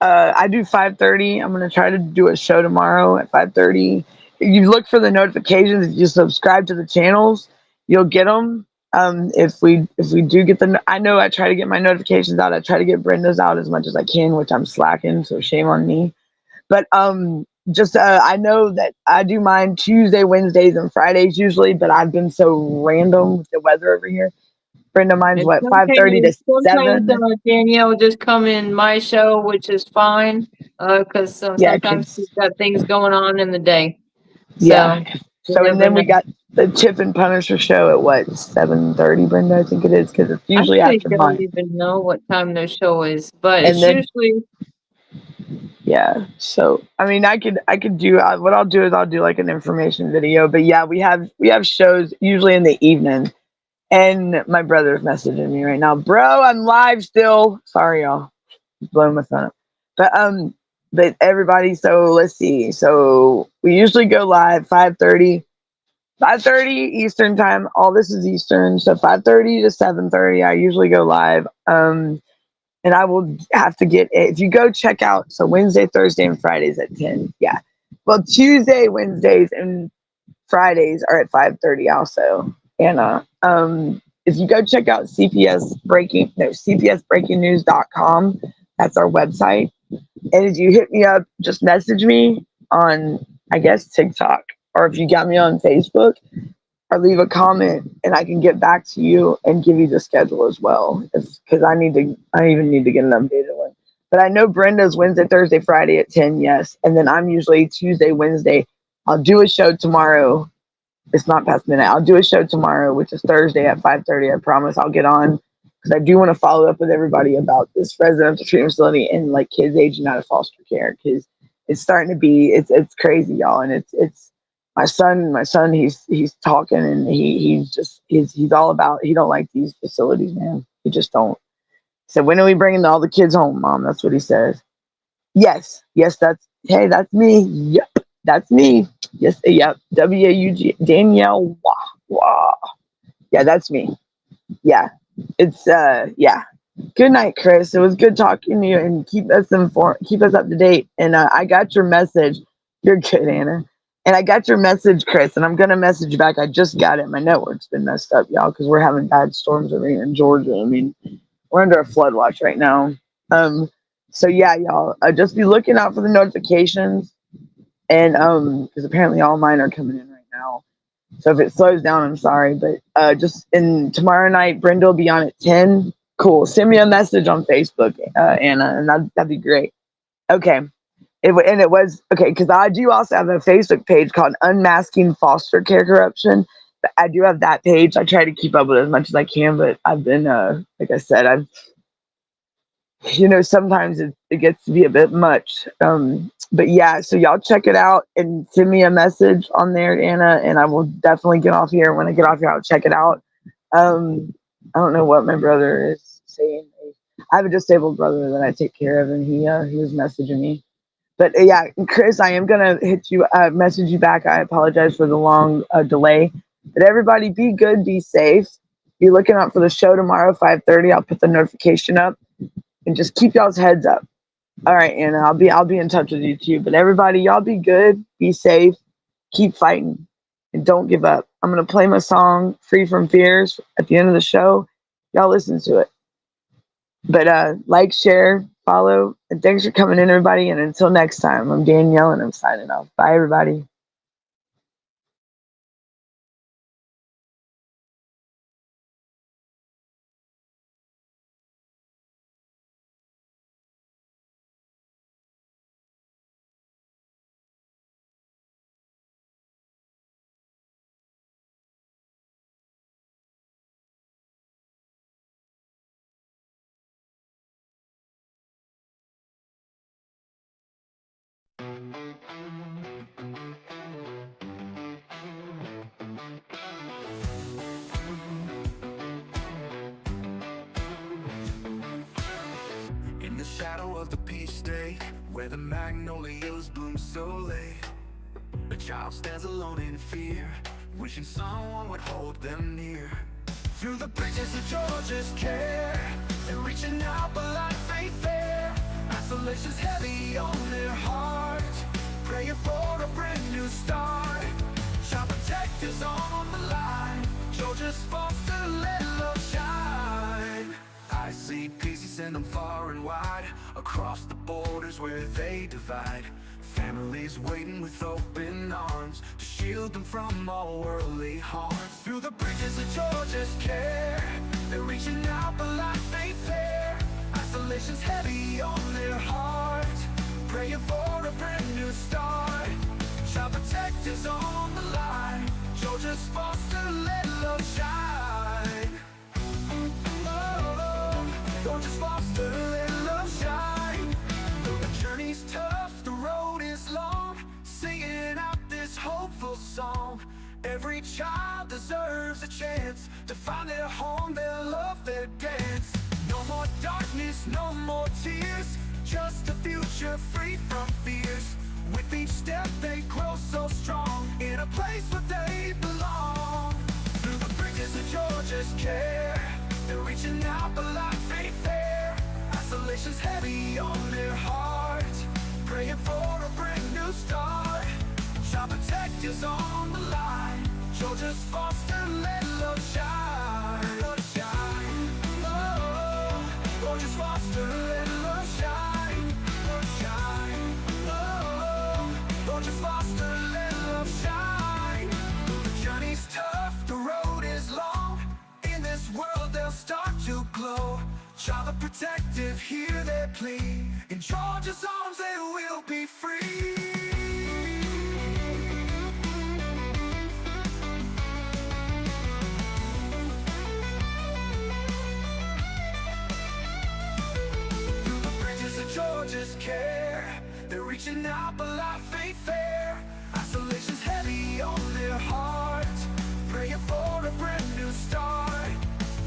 I do 5:30. I'm gonna try to do a show tomorrow at 5:30. You look for the notifications. If you subscribe to the channels, you'll get them. If we do get I know I try to get my notifications out. I try to get Brenda's out as much as I can, which I'm slacking. So shame on me. But just I know that I do mine Tuesday, Wednesdays, and Fridays usually. But I've been so random with the weather over here. Brenda, mine's And what, 5:30 to sometimes 7. Danielle will just come in my show, which is fine, because Yeah, sometimes she's kids. got things going on in the day. Yeah. So you So and never then we know. got the Chip and Punisher show at what, 7:30, Brenda, I think it is, because it's I usually really after don't mine. even know what time their show is, but And it's then usually yeah, so I mean, I could do what I'll do is I'll do like an information video. But yeah, we have shows usually in the evening. And my brother's messaging me right now, bro. I'm live still. Sorry, y'all. Just blowing my phone up. But everybody. So let's see. So we usually go live 5:30. 5:30 Eastern time. All this is Eastern, so 5:30 to 7:30. I usually go live. And I will have to get it. If you go check out, so Wednesday, Thursday, and Fridays at 10. Yeah. Well, Tuesday, Wednesdays, and Fridays are at 5:30 also. And if you go check out cpsbreakingnews.com, that's our website. And if you hit me up, just message me on, I guess, TikTok, or if you got me on Facebook, or leave a comment, and I can get back to you and give you the schedule as well. Because I even need to get an updated one. But I know Brenda's Wednesday, Thursday, Friday at 10, yes. And then I'm usually Tuesday, Wednesday. I'll do a show tomorrow. It's not past midnight. I'll do a show tomorrow, which is Thursday at 5:30. I promise I'll get on because I do want to follow up with everybody about this residential treatment facility and like kids aging out of foster care, because it's starting to be it's crazy, y'all, and it's my son he's talking, and he's all about, he don't like these facilities, man. He just don't. He said, when are we bringing all the kids home, Mom? That's what he says. Yes, that's me. Yep, that's me. Yes, yep. WAUG Danielle. Wah, wah. Yeah, that's me. Yeah, it's yeah. Good night, Chris. It was good talking to you, and keep us informed, keep us up to date. And I got your message. You're good, Anna. And I got your message, Chris, and I'm gonna message you back. I just got it. My network's been messed up, y'all, because we're having bad storms over here in Georgia. I mean, we're under a flood watch right now. So yeah, y'all, just be looking out for the notifications, and because apparently all mine are coming in right now. So if it slows down, I'm sorry, but just in tomorrow night, Brenda will be on at 10. Cool. Send me a message on Facebook, Anna, and that'd be great. Okay. It was okay, because I do also have a Facebook page called Unmasking Foster Care Corruption. I do have that page. I try to keep up with it as much as I can, but I've been, like I said, sometimes it gets to be a bit much. But yeah, so y'all check it out and send me a message on there, Anna, and I will definitely get off here. When I get off here, I'll check it out. I don't know what my brother is saying. I have a disabled brother that I take care of, and he was messaging me. But yeah, Chris, I am gonna message you back. I apologize for the long delay. But everybody, be good, be safe. Be looking out for the show tomorrow, 5:30. I'll put the notification up, and just keep y'all's heads up. All right, Anna, I'll be in touch with you too. But everybody, y'all be good, be safe, keep fighting, and don't give up. I'm gonna play my song "Free from Fears" at the end of the show. Y'all listen to it. But like, share, follow, and thanks for coming in, everybody. And until next time, I'm Danielle, and I'm signing off. Bye, everybody. In the shadow of the peach state, where the magnolias bloom so late, a child stands alone in fear, wishing someone would hold them near. Through the bridges of Georgia's care, they're reaching out but life ain't fair. Isolation's heavy on their heart, praying for a brand new start. Child protectors on the line, Georgia's foster, let love shine. I see peace, you send them far and wide, across the borders where they divide. Families waiting with open arms to shield them from all worldly harm. Through the bridges of Georgia's care, they're reaching out but life ain't fair. Isolation's heavy on their heart, praying for a brand new start. Child protectors on the line, Georgia's foster, let love shine. Oh, Georgia's foster, let love shine. Though the journey's tough, the road is long, singing out this hopeful song. Every child deserves a chance to find their home, their love, their dance. No more darkness, no more tears, just a future free from fears. With each step they grow so strong, in a place where they belong. Through the bridges of Georgia's care, they're reaching out but life ain't fair. Isolation's heavy on their heart, praying for a brand new start. Child protectors on the line, Georgia's foster, let love shine. Love shine. Oh, Georgia's foster, let love shine. Love shine. Oh, Georgia's foster, let love shine. The journey's tough, the road is long, in this world they'll start to glow. Child protective, hear their plea, in Georgia's arms they will be free. just care. They're reaching out, but life ain't fair. Isolation's heavy on their hearts, praying for a brand new start.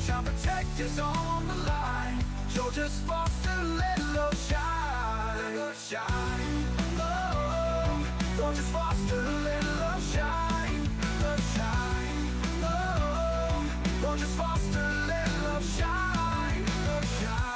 Child protectors on the line, Georgia's foster, let love shine. Let love shine. Oh, Georgia's foster, let love shine. Love shine. Oh, Georgia's foster, let love shine. Love shine.